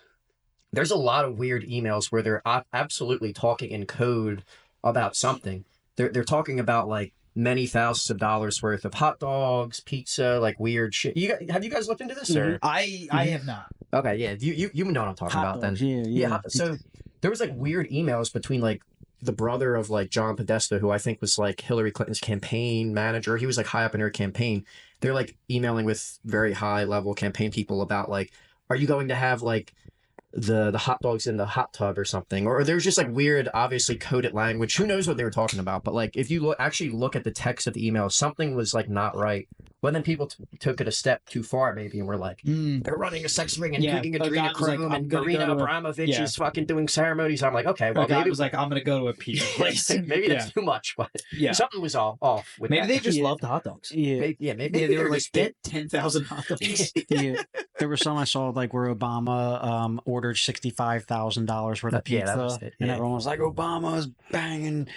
A: There's a lot of weird emails where they're absolutely talking in code about something. They're talking about like many thousands of dollars worth of hot dogs, pizza, like weird shit. Have you guys looked into this? Or?
C: I have not.
A: Okay, yeah, you know what I'm talking about
B: dogs,
A: then.
B: Yeah.
A: So there was like weird emails between like the brother of like John Podesta, who I think was like Hillary Clinton's campaign manager. He was like high up in her campaign. They're like emailing with very high level campaign people about like, are you going to have like the hot dogs in the hot tub or something? Or there's just like weird, obviously coded language. Who knows what they were talking about? But like, if you actually look at the text of the email, something was like not right. But then people took it a step too far, maybe, and were like, they're running a sex ring and drinking
C: a guy was like,
A: adrenochrome,
C: I'm
A: and
C: gonna
A: Marina
C: go to a-
A: Abramovich is fucking doing ceremonies. I'm like, okay, well,
C: A guy
A: maybe
C: was like, I'm gonna go to a pizza place.
A: maybe that's too much, but something was off with
C: Maybe
A: that.
C: they just loved hot dogs.
B: Yeah.
A: Maybe
C: they were like,
A: just
C: get 10,000 hot dogs.
B: Yeah. There was some I saw like where Obama ordered $65,000 worth of
A: Yeah,
B: pizza,
A: that was it,
B: and
A: yeah.
B: everyone was like, Obama's banging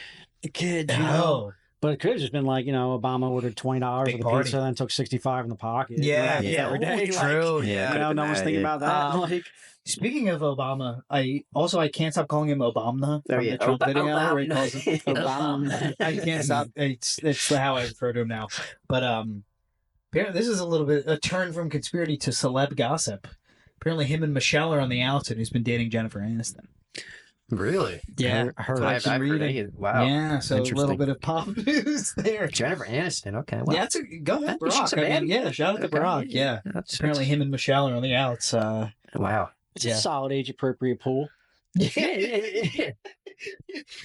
B: the kids, you know.
C: Oh.
B: But it could have just been like, Obama ordered $20
C: Big
B: of the
C: party.
B: pizza, then took 65 in the pocket.
C: Yeah,
B: Right?
C: yeah.
B: Every day.
C: True.
B: Like,
C: Yeah.
B: no one's thinking about that. Like,
C: Speaking of Obama, I can't stop calling him Obama from the Trump video where he calls him Obama. I can't stop. It's how I refer to him now. But apparently this is a little bit a turn from conspiracy to celeb gossip. Apparently him and Michelle are on the outs, and who's been dating Jennifer Aniston.
A: Really?
C: Yeah,
B: I heard
C: I've been reading.
A: Wow.
C: Yeah, so a little
A: Interesting.
C: bit of pop news there.
A: Jennifer Aniston. Okay. Wow.
C: Yeah, go ahead,
A: She's
C: Barack.
A: a man.
C: Yeah, shout out to
A: Okay,
C: Barack. Yeah,
A: That's
C: apparently him and Michelle are on the outs.
A: Wow.
B: it's a solid age appropriate pool.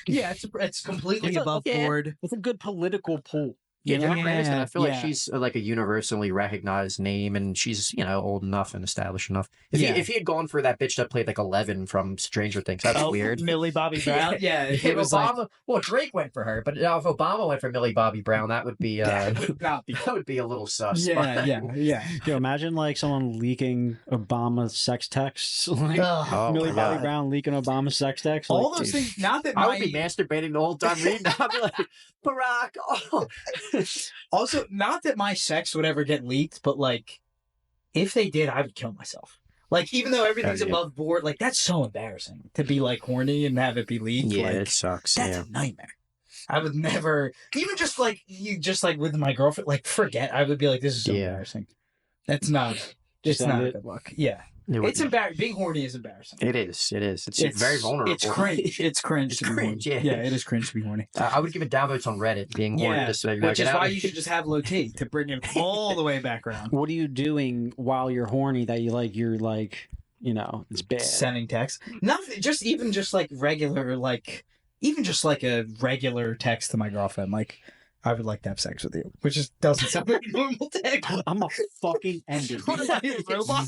C: Yeah, it's completely
B: It's a-
C: above
B: yeah.
C: board.
B: It's a good political pool.
A: Yeah,
B: You know?
A: Jennifer Aniston. I feel like
C: yeah.
A: she's like a universally recognized name, and she's old enough and established enough. If
C: Yeah.
A: he had gone for that bitch that played like 11 from Stranger Things, that's weird.
C: Millie Bobby Brown. Yeah,
A: If
C: it was like
A: Obama, well, Drake went for her, but now if Obama went for Millie Bobby Brown, that would be
C: that would not be.
A: that would be a little sus.
C: Yeah.
B: Yo, imagine like someone leaking Obama sex texts, like
C: Ugh.
A: Oh,
B: Millie
A: my
B: Bobby
A: God.
B: Brown leaking Obama sex texts.
C: All
B: like,
C: those
B: dude.
C: things. Not that
A: I
C: my
A: would be masturbating the whole time reading that. I'd be like, Barack. Oh.
C: also not that my sex would ever get leaked, but like if they did, I would kill myself. Like even though everything's
A: Yeah.
C: above board, like that's so embarrassing to be like horny and have it be leaked.
A: Yeah,
C: like,
A: it sucks.
C: that's
A: Yeah.
C: a nightmare. I would never, even just like with my girlfriend, like forget. I would be like, this is so
A: Yeah.
C: embarrassing. That's not. It's
B: Just end
C: not a
B: it.
C: good look. Yeah. It's embarrassing. Being horny is embarrassing.
A: It is. It's very vulnerable.
C: It's cringe. It's cringe.
A: It's
C: to be
A: cringe,
C: horny.
A: yeah.
C: Yeah, it is cringe to be horny.
A: I would give it downvotes on Reddit, being horny.
C: Yeah,
A: Just like,
C: which
A: get
C: is
A: out
C: why
A: of-
C: you should just have low T to bring it all the way back around.
B: What are you doing while you're horny that you're like, it's bad?
C: Sending text. Nothing. Just like regular, like even just like a regular text to my girlfriend, like. I would like to have sex with you, which just doesn't sound like a normal text.
B: I'm a fucking ender.
C: What am I, a robot?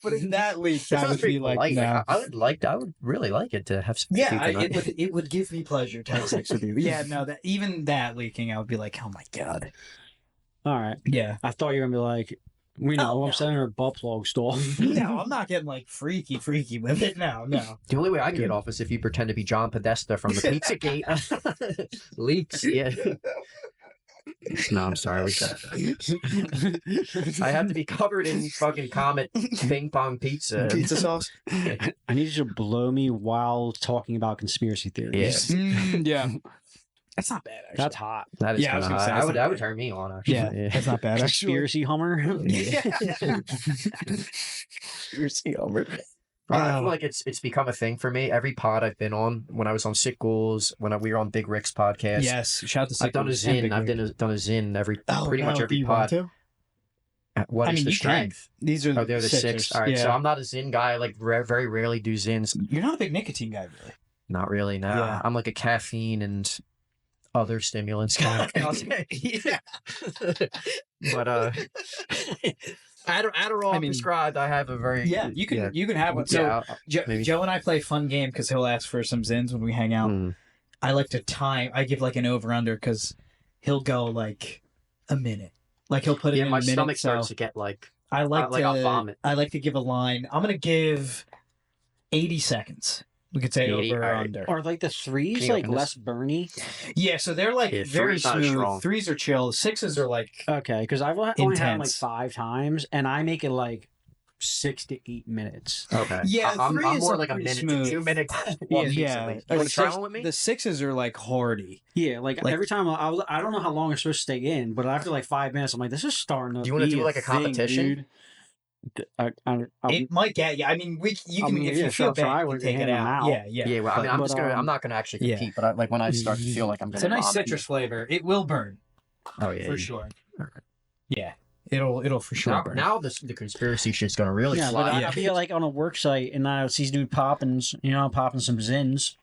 C: But in that leak,
A: That
C: that
A: sounds
C: would
A: pretty
C: be like,
A: polite.
C: no.
A: I would really like it to have sex with you
C: Yeah,
A: tonight.
C: it would give me pleasure to have sex with you. Yeah, no, even that leaking, I would be like, oh my god.
B: All right.
C: Yeah.
B: I thought you were gonna be like, I'm
C: no.
B: sending her a butt plug stall.
C: No, I'm not getting like freaky with it. No.
A: The only way I can get off is if you pretend to be John Podesta from the Pizzagate leaks. Yeah. No, I'm sorry. I have to be covered in fucking Comet ping pong pizza.
D: Pizza sauce.
B: I need you to blow me while talking about conspiracy theories.
C: Yeah. That's not bad, actually.
B: That's hot.
A: That is
C: Yeah, I was
A: kinda
C: gonna say,
A: hot.
C: that's
A: That
C: not
A: would
C: bad.
A: turn me on, actually.
C: Yeah, that's not bad, actually.
B: Conspiracy Hummer.
D: Conspiracy over.
A: I feel like it's become a thing for me. Every pod I've been on, when I was on Sick Ghouls, when we were on Big Rick's podcast,
C: Yes, shout out to
A: I've done a zin. I've done a zin every pretty much every pod. What
C: I
A: is
C: mean,
A: the
C: you
A: strength?
C: These are
A: Oh, they're the six. All right, so I'm not a zin guy. I like very rarely do zins.
C: You're not a big nicotine guy, really.
A: Not really. No,
C: Yeah.
A: I'm like a caffeine and other stimulants guy.
C: Yeah.
A: But Adderall
C: I mean,
A: prescribed. I have a very
C: You can have one. So
A: yeah, maybe.
C: Joe and I play a fun game because he'll ask for some zins when we hang out.
A: Mm.
C: I like to time. I give like an over under because he'll go like a minute. Like he'll put it
A: Yeah,
C: in
A: my
C: a minute.
A: stomach
C: So
A: starts to get like
C: I like
A: like
C: to
A: I'll vomit.
C: I like to give a line. I'm gonna give 80 seconds. We could say
A: 80,
C: over or
A: alright.
C: under.
B: Are like the threes
A: Can you
B: like
A: open this?
B: less burny?
C: Yeah, so they're like
A: Yeah,
C: very
A: three's not as
C: smooth.
A: strong.
C: Threes are chill. Sixes are like
B: Okay, because I've only had them like
C: Intense.
B: 5 times, and I make it like 6 to 8 minutes.
A: okay.
C: Yeah,
A: I'm
C: three is
A: more
C: like
A: like a
C: pretty
A: minute
C: smooth.
A: to 2 minutes.
B: Yeah,
C: yeah.
A: You want to try one with me?
C: The sixes are like hardy.
B: Yeah, like every time I don't know how long I'm supposed to stay in, but after like 5 minutes, I'm like, this is starting to.
A: Do you wanna
B: be
A: do, like, a
B: thing,
A: competition?
B: dude.
C: It might get. Yeah, I mean, you can if you feel
B: try,
C: bad, you
B: we
C: can take
B: can
C: it
B: hand them
C: out.
B: out.
C: Yeah, yeah.
A: Yeah, well, I mean,
B: But,
A: I'm not gonna actually
C: yeah.
A: compete, but when I start to feel like I'm gonna
C: It's a nice
A: vomit,
C: citrus flavor. It will burn
A: Oh yeah,
C: for sure. Yeah, it'll for sure burn.
A: Now the conspiracy shit's gonna really
B: Yeah,
A: fly.
B: but I'd be like on a work site, and I would see dude popping, popping some zins.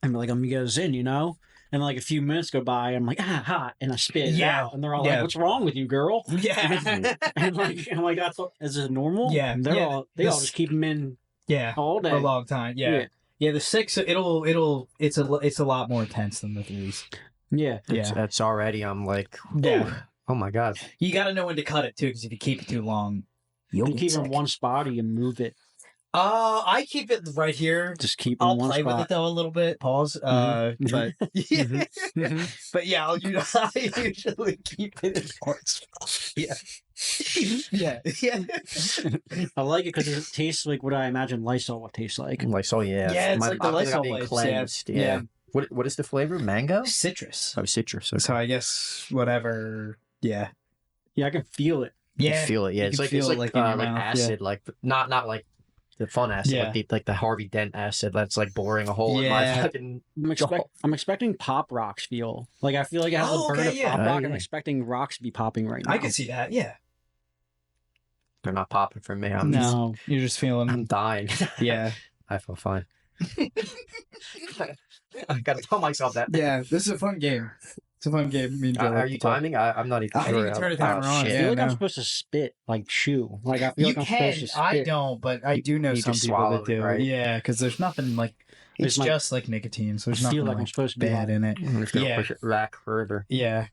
B: I'm like, I'm gonna get a zin, And like a few minutes go by, I'm like, hot, and I spit it out, and they're all
C: Yeah.
B: like, "What's wrong with you, girl?"
C: Yeah,
B: And like, I'm like, is it normal?
C: Yeah,
B: And
C: yeah,
B: they all just keep them in
C: yeah,
B: all day.
C: for a long time. Yeah, yeah. The six, it's a lot more intense than the threes.
B: Yeah.
C: Yeah,
A: That's already. I'm like,
C: yeah.
A: ooh, oh my god.
C: You got to know when to cut it too, because if you keep it too long, you'll
B: You
C: get
B: keep it
C: sick.
B: in one spot, or you move it.
C: I keep it right here.
B: Just keep it in
C: I'll
B: one
C: play with it
B: spot.
C: though a little bit. Pause.
B: Mhm.
C: But yeah.
B: Mhm.
C: But yeah, I usually keep it in one spot. Yeah. Yeah. Yeah.
B: I like it because it tastes like what I imagine Lysol would taste like.
A: Lysol, yeah.
C: Yeah, it's like the
A: I feel
C: Lysol
A: I'm being
C: wipes,
A: cleansed.
C: yeah.
A: Yeah. What is the flavor? Mango?
C: Citrus.
A: Oh, citrus. Okay.
C: So I guess whatever. Yeah.
B: Yeah, I can feel it.
A: You
C: Yeah.
A: feel it. Yeah,
C: you
A: it's
C: can
A: like
C: feel it, like, in your
A: like
C: mouth,
A: acid, like not like the fun acid,
C: Yeah.
A: like the Harvey Dent acid that's like boring a hole in my
C: Yeah.
A: fucking.
B: I'm expecting Pop Rocks feel. Like I feel like it has
C: Oh,
B: a burn
C: okay,
B: of
C: yeah.
B: Pop
A: Oh,
B: Rock.
A: yeah.
B: I'm expecting rocks to be popping right now.
C: I can see that. Yeah.
A: They're not popping for me. I'm
B: No.
C: You're just feeling.
A: I'm dying.
C: Yeah.
A: I feel fine. I gotta tell myself that.
C: Yeah. This is a fun game. It's a fun game. Me and Joe
A: Are
C: like
A: you
C: to play.
A: timing? I'm not even
C: I
A: sure.
C: didn't even turn the timer on,
B: I
A: shit.
B: feel
C: Yeah,
B: like I'm
C: no.
B: supposed to spit, like chew. Like I feel
C: You
B: like I'm
C: can.
B: supposed to spit.
C: I don't, but I do know
A: You
C: some
A: just
C: people
A: swallow
C: that
A: it,
C: do.
A: right?
C: Yeah, because there's nothing like.
B: There's
C: It's
B: my-
C: just like nicotine, so
B: I
C: there's
B: feel
C: nothing
B: like
C: like
B: I'm supposed to be
C: bad
B: like,
C: in it.
A: I'm just gonna
C: Yeah.
A: push it back further.
C: Yeah.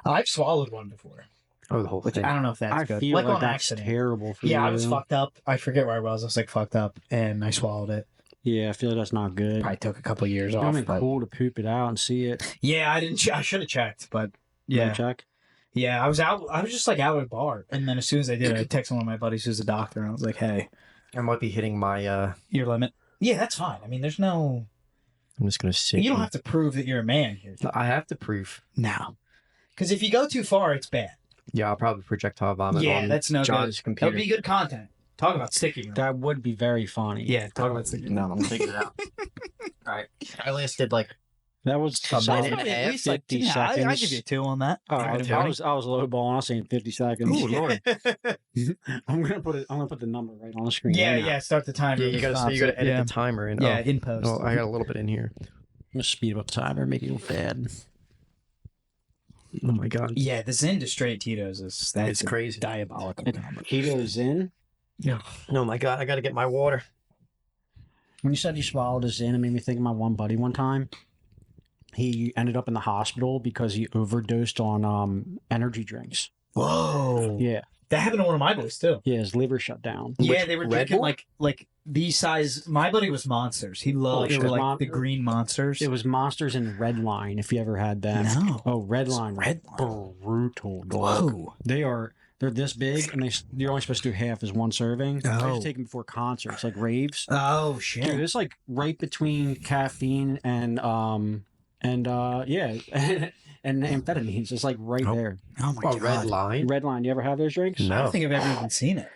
C: I've swallowed one before,
A: Oh, the whole
C: which
A: thing.
C: I don't know if that's
B: I
C: good.
B: feel like
C: on
B: that's
C: accident.
B: terrible for you.
C: Yeah, I was fucked up. I forget where I was. I was like fucked up, and I swallowed it.
B: Yeah, I feel like that's not good.
C: Probably took a couple years
B: It
C: off.
B: would be
C: But...
B: cool to poop it out and see it.
C: Yeah, I didn't. I should have checked, but
B: No
C: yeah,
B: check.
C: yeah. I was out. I was just like out at a bar, and then as soon as I did, I texted one of my buddies who's a doctor, and I was like, "Hey,
A: I might be hitting my.
C: your limit." Yeah, that's fine. I mean, there's no.
A: I'm just gonna sit.
C: You don't have to prove that you're a man here.
A: I have to prove.
C: No, because if you go too far, it's bad.
A: Yeah, I'll probably projectile vomit
C: Yeah,
A: on
C: that's no
A: John's
C: good. That
A: computer.
C: would be good content. Talk about sticky.
B: That would be very funny.
C: Yeah, talk about sticky.
A: No, I'm taking it out. All right. I lasted like
B: That was
A: A
B: solid
A: minute and a half,
B: 50
C: I
B: seconds.
C: give you 2 on that.
B: Oh, I was lowballing. I was saying 50 seconds.
A: Ooh, Lord.
B: I'm gonna put the number right on the screen.
C: Yeah,
B: right now.
C: yeah. Start the timer.
A: Yeah, you gotta edit the timer in.
C: Yeah, in post.
A: Oh, I got a little bit in here.
B: I'm gonna speed up the timer, make it look bad.
A: Oh my god.
C: Yeah, the Zen to straight Tito's
A: It's crazy.
C: diabolical.
B: Keto in.
A: Oh my god, I gotta get my water.
B: When you said you swallowed a Zin, it made me think of my one buddy one time. He ended up in the hospital because he overdosed on energy drinks.
C: Whoa.
B: Yeah,
C: That happened to one of my boys too.
B: yeah, his liver shut down.
C: Yeah, they were
A: Red
C: drinking
A: Bull?
C: like these size. My buddy was Monsters. He loved
B: it was
C: the green Monsters.
B: It was Monsters and Redline. If you ever had them.
C: No.
B: Oh, Redline.
C: Redline.
B: Brutal. Dog.
C: Whoa.
B: They're this big, and you're only supposed to do half as one serving. I
C: Oh.
B: used to take them before concerts, like raves.
C: Oh
B: Dude,
C: shit.
B: it's like right between caffeine and yeah, and amphetamines. It's like right there.
C: Oh my
A: Oh,
C: god.
A: red line?
B: Redline. You ever have those drinks?
C: I
A: No.
C: don't think I've ever even seen it.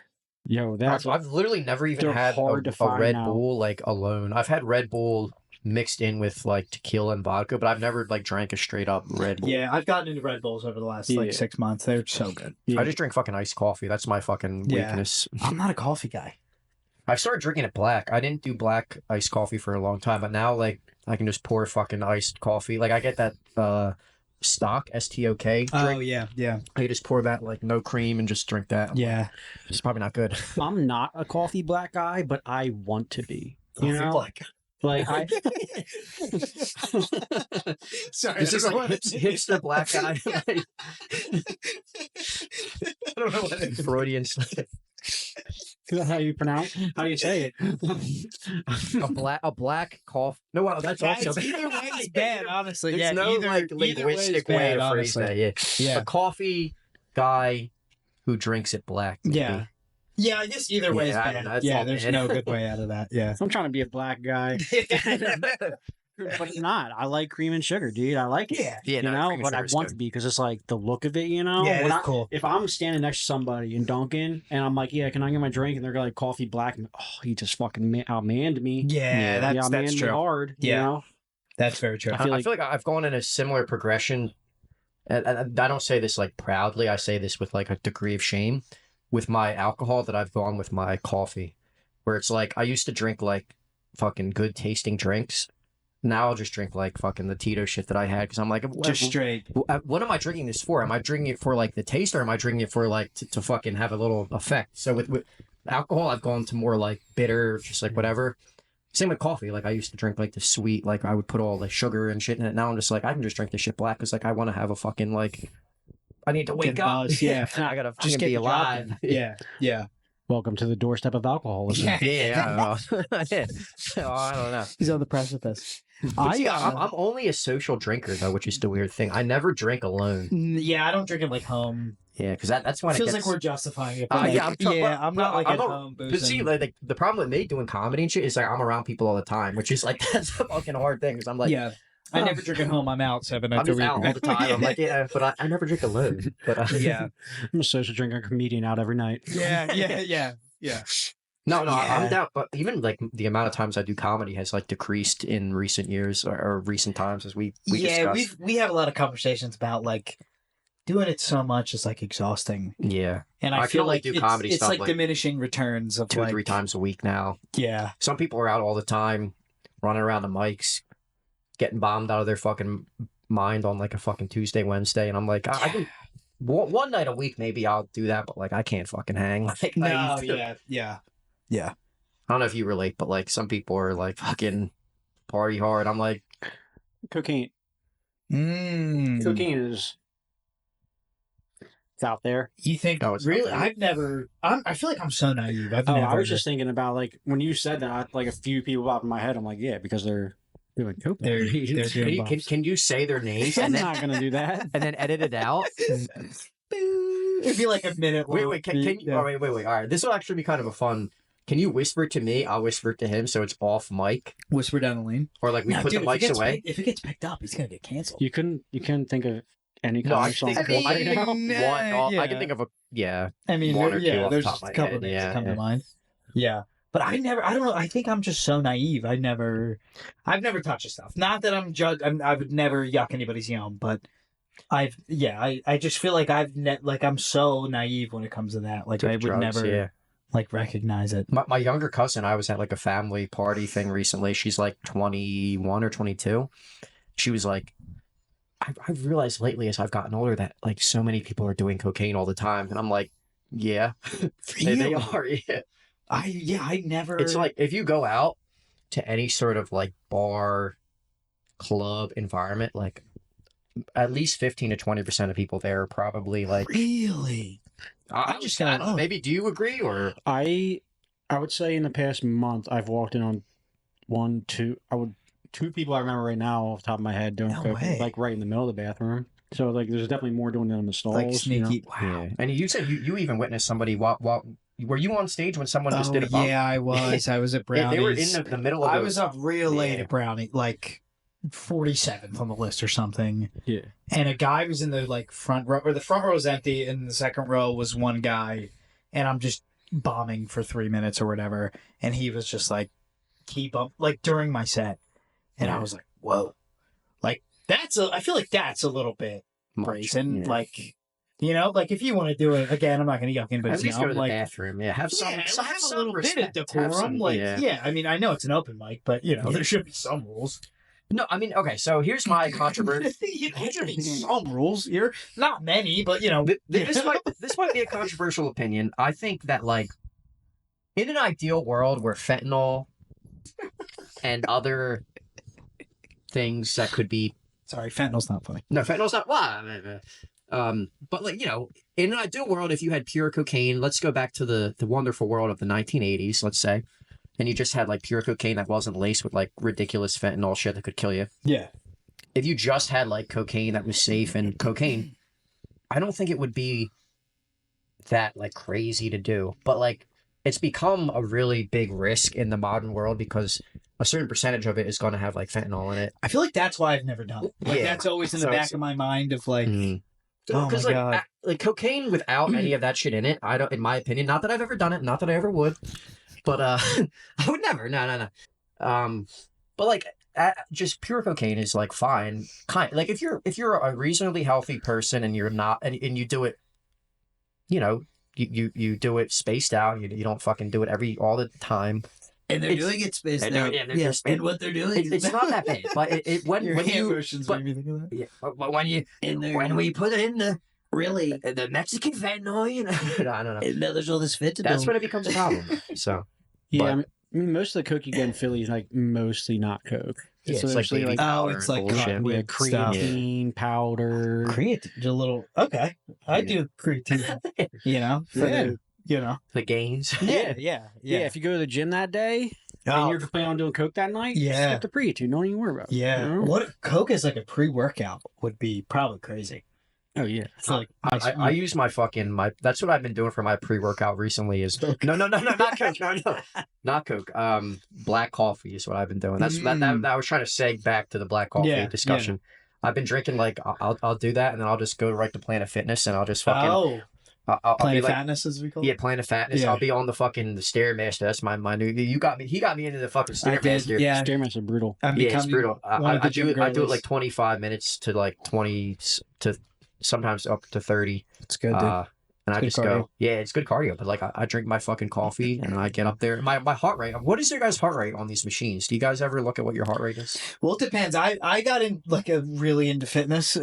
B: Yo, that's
A: I've literally never even
B: they're
A: had
B: hard to
A: a
B: find
A: Red
B: now.
A: Bull like alone. I've had Red Bull mixed in with like tequila and vodka, but I've never like drank a straight up Red Bull.
C: Yeah, I've gotten into Red Bulls over the last
B: Yeah.
C: like 6 months. They're so good.
B: yeah.
A: I just drink fucking iced coffee. That's my fucking
C: Yeah.
A: weakness.
C: I'm not a coffee guy.
A: I've started drinking it black. I didn't do black iced coffee for a long time, but now like I can just pour fucking iced coffee. Like I get that stock STOK drink.
C: Oh yeah, yeah,
A: I just pour that like no cream and just drink that.
C: yeah.
A: It's probably not good.
B: I'm not a coffee black guy, but I want to be. You know,
C: Black.
B: like I.
C: Sorry,
A: This is like hipster black guy.
C: I don't know what it is.
A: Freudian.
B: Is that how you pronounce? How do you say it?
A: a black coffee. No, well, that's also
C: Either way is bad, honestly.
A: There's
C: Yeah,
A: no
C: either,
A: like
C: either way is
A: linguistic way
C: bad,
A: to phrase
C: honestly.
A: that. Yeah,
C: Yeah.
A: a coffee guy who drinks it black. maybe.
C: Yeah. Yeah, I guess either way is
A: Yeah, I
C: bad.
A: don't know, it's
C: Yeah,
A: all
C: there's
A: bad.
C: no good way out of that. Yeah.
B: I'm trying to be a black guy, but it's not. I like cream and sugar, dude. I like it.
C: Yeah.
A: Yeah,
B: You
A: no,
B: know,
A: cream and
B: but I
A: sugar's
B: want
A: good.
B: to be because it's like the look of it. You know,
C: Yeah,
B: When
C: it's cool.
B: if I'm standing next to somebody in Dunkin' and I'm like, "Yeah, can I get my drink?" and they're like, "Coffee black," and oh, he just fucking outmanned me.
C: Yeah, that's
B: outmanned me
C: true.
B: hard.
C: Yeah.
B: You know?
C: That's very true.
A: I feel like I've gone in a similar progression. And I don't say this like proudly. I say this with like a degree of shame with my alcohol that I've gone with my coffee, where it's like I used to drink like fucking good tasting drinks. Now I'll just drink like fucking the Tito shit that I had because I'm like,
C: Just straight.
A: what am I drinking this for? Am I drinking it for like the taste, or am I drinking it for like to fucking have a little effect? So with alcohol, I've gone to more like bitter, just like whatever. Same with coffee. Like I used to drink like the sweet, like I would put all the sugar and shit in it. Now I'm just like I can just drink this shit black because like I want to have a fucking like I need to wake
C: Get
A: up.
C: buzzed, yeah.
A: I gotta
C: Just
A: fucking
C: get
A: be
C: the job
A: alive.
C: done. Yeah. Yeah.
B: Welcome to the doorstep of alcoholism.
C: Yeah.
A: Yeah, I don't know. Oh, I don't know.
C: He's on the precipice.
A: I'm only a social drinker though, which is the weird thing. I never drink alone.
C: Yeah, I don't drink it like home.
A: Yeah, because that's when
C: It feels
A: it gets.
C: like we're justifying it.
A: Yeah,
C: But
A: I'm
C: I'm not like
A: I'm
C: at
A: a-
C: home boozing.
A: But see, like the problem with me doing comedy and shit is like I'm around people all the time, which is like that's a fucking hard thing. Because I'm like,
C: yeah, I never drink at home. I'm out 7 nights
A: I'm
C: a
A: just
C: week.
A: out all the time. I'm like, yeah, but I never drink alone. But
C: yeah,
B: I'm a social drinker, comedian out every night.
C: yeah.
A: no,
C: Yeah.
A: I'm down. But even like the amount of times I do comedy has like decreased in recent years or recent times as we discussed.
C: we have a lot of conversations about like doing it so much is like exhausting,
A: Yeah,
C: and
A: I
C: I
A: can
C: feel
A: only
C: like
A: do
C: it's,
A: comedy
C: it's
A: stuff,
C: like
A: like,
C: diminishing returns of
A: 2 or
C: like
A: 3 times a week now.
C: yeah,
A: Some people are out all the time, running around the mics, getting bombed out of their fucking mind on like a fucking Tuesday, Wednesday, and I'm like, I can one night a week maybe I'll do that, but like I can't fucking hang. Like, I used to.
C: yeah.
A: I don't know if you relate, but like some people are like fucking party hard. I'm like,
B: Cocaine.
C: Mm.
B: Cocaine is. It's out there.
C: You think
A: No, it's
C: really?
A: not.
C: I've never. I feel like I'm so naive. I've
B: Oh,
C: never.
B: I was just thinking about like when you said that, like a few people popped in my head. I'm like, yeah, because they're doing coke.
C: They're
A: can
C: doing
A: you,
C: bumps.
A: can you say their names
B: I'm
A: and then
B: not gonna do that.
A: and then edit it out?
C: It'd be like a minute.
A: Wait, can you?
C: Yeah.
A: Oh, wait. All right, this will actually be kind of a fun. Can you whisper to me? I'll whisper to him, so it's off mic,
C: Whisper down the lane.
A: or like we
C: No,
A: put
C: dude,
A: the mics away.
C: If it gets picked up, he's gonna get canceled.
B: You couldn't think of any
A: No, I
B: comments on
A: think
B: Coke right now?
A: I can think of
C: I mean,
A: one or two off the
C: there's
A: top of
C: a
A: my
C: couple
A: head,
C: names
A: yeah,
C: that come
A: yeah.
C: to mind. Yeah. But I don't know. I think I'm just so naive. I've never touched this stuff. Not that I would never yuck anybody's yum, but I just feel like I'm so naive when it comes to that. Like
A: To
C: I would
A: drugs,
C: never
A: yeah.
C: like recognize it.
A: My younger cousin, I was at like a family party thing recently. She's like 21 or 22. She was like, I've realized lately as I've gotten older that like so many people are doing cocaine all the time. And I'm like, yeah, they are. Yeah.
C: I never.
A: It's like if you go out to any sort of like bar, club environment, like at least 15 to 20% of people there are probably like,
C: really.
A: I don't know, maybe do you agree or?
B: I would say in the past month I've walked in on two people I remember right now off the top of my head doing
C: No
B: coke,
C: way.
B: like right in the middle of the bathroom. So like there's definitely more doing it in the stalls.
C: Like sneaky. Wow.
A: Yeah. And you said you even witnessed somebody while were you on stage when someone just did a bump?
C: Yeah, I was. I was at Brownies.
A: They were in the middle of
C: I was up real late
A: Yeah.
C: at Brownie, like 47th on the list or something.
B: Yeah.
C: And a guy was in the like front row, or the front row was empty, and the second row was one guy, and I'm just bombing for 3 minutes or whatever, and he was just like, keep up, like during my set, and I was like, whoa, like I feel like that's a little bit brazen,
A: Yeah.
C: like. You know, like if you want to do it again, I'm not going to yuck anybody's
A: At least
C: yum.
A: go to the
C: Like,
A: bathroom. Yeah, have some,
C: have a
A: some
C: little bit of
A: respect. Have
C: decorum.
A: some-
C: Like,
A: yeah.
C: yeah, I mean, I know it's an open mic, but you know, there should be some rules.
A: No, I mean, okay. So here's my controversy.
C: There should be some rules here. Not many, but you know,
A: this might be a controversial opinion. I think that like in an ideal world where fentanyl and other things that could be
C: sorry, fentanyl's not funny.
A: no fentanyl's not but like, you know, in an ideal world, if you had pure cocaine, let's go back to the wonderful world of the 1980s, let's say, and you just had like pure cocaine that wasn't laced with like ridiculous fentanyl shit that could kill you.
C: Yeah,
A: If you just had like cocaine that was safe and cocaine, I don't think it would be that like crazy to do. But like it's become a really big risk in the modern world because a certain percentage of it is going to have like fentanyl in it.
C: I feel like that's why I've never done it. Like
A: Yeah.
C: that's always in the
A: So
C: back
A: it's-
C: of my mind of like, oh
A: Because
C: my
A: like
C: God.
A: like cocaine without any of that shit in it, I don't. In my opinion, not that I've ever done it, not that I ever would, but I would never. No. But like just pure cocaine is like fine. Like if you're a reasonably healthy person and you're not and you do it, you know, you do it spaced out. You don't fucking do it all the time.
C: and they're
A: it's-
C: doing it spaced
A: and they're-
C: out.
A: yeah, they're
C: Yeah,
A: just-
C: and what they're doing,
A: It's not that bad, but when
C: Your hand
A: you
C: motions
A: but-
C: made me think of that.
A: yeah, but when we put it in the Mexican fentanyl, you know, I don't know.
C: And now there's all this fentanyl.
A: That's when it becomes a problem. So
B: Yeah,
A: But-
B: I mean, most of the coke you get in Philly is like mostly not coke.
A: yeah, it's like
B: mostly
A: baby
C: Oh,
A: powder
C: it's
A: and
C: like
A: bullshit.
C: cotton.
B: yeah,
C: Weird stuff.
B: creatine powder.
C: creatine, a little. Okay, I do creatine. You know, for
B: Yeah.
C: the, you know.
A: The gains.
C: Yeah.
B: Yeah, if you go to the gym that day and
C: Oh,
B: you're planning on doing coke that night,
C: Yeah.
B: skip the pre-2. Don't even worry about it.
C: yeah.
B: You know?
C: What Coke as like a pre-workout would be probably crazy.
B: Oh yeah.
C: I feel like
A: I use my that's what I've been doing for my pre-workout recently is no not Coke no not Coke black coffee is what I've been doing. That's that I was trying to seg back to the black coffee
C: Yeah,
A: discussion. I've been drinking like I'll do that and then I'll just go right to Planet Fitness and I'll just fucking I'll be
C: Planet
A: like
C: Fatness as we call it.
A: yeah Planet Fatness.
C: Yeah.
A: I'll be on the fucking the Stairmaster. That's my new. He got me into the fucking
C: I did,
A: Stairmaster.
C: yeah.
B: Stairmasts are brutal.
C: I'm
A: Yeah, it's
C: becoming
A: brutal.
C: one of the
A: I do it
C: gym
A: like
C: girlies.
A: 25 minutes to like 20 to sometimes up to 30.
C: It's good, dude.
A: And I
C: good
A: just
C: cardio.
A: go, yeah, it's good cardio. But like, I drink my fucking coffee and I get up there. My heart rate. What is your guys' heart rate on these machines? Do you guys ever look at what your heart rate is?
C: Well, it depends. I got in like a really into fitness.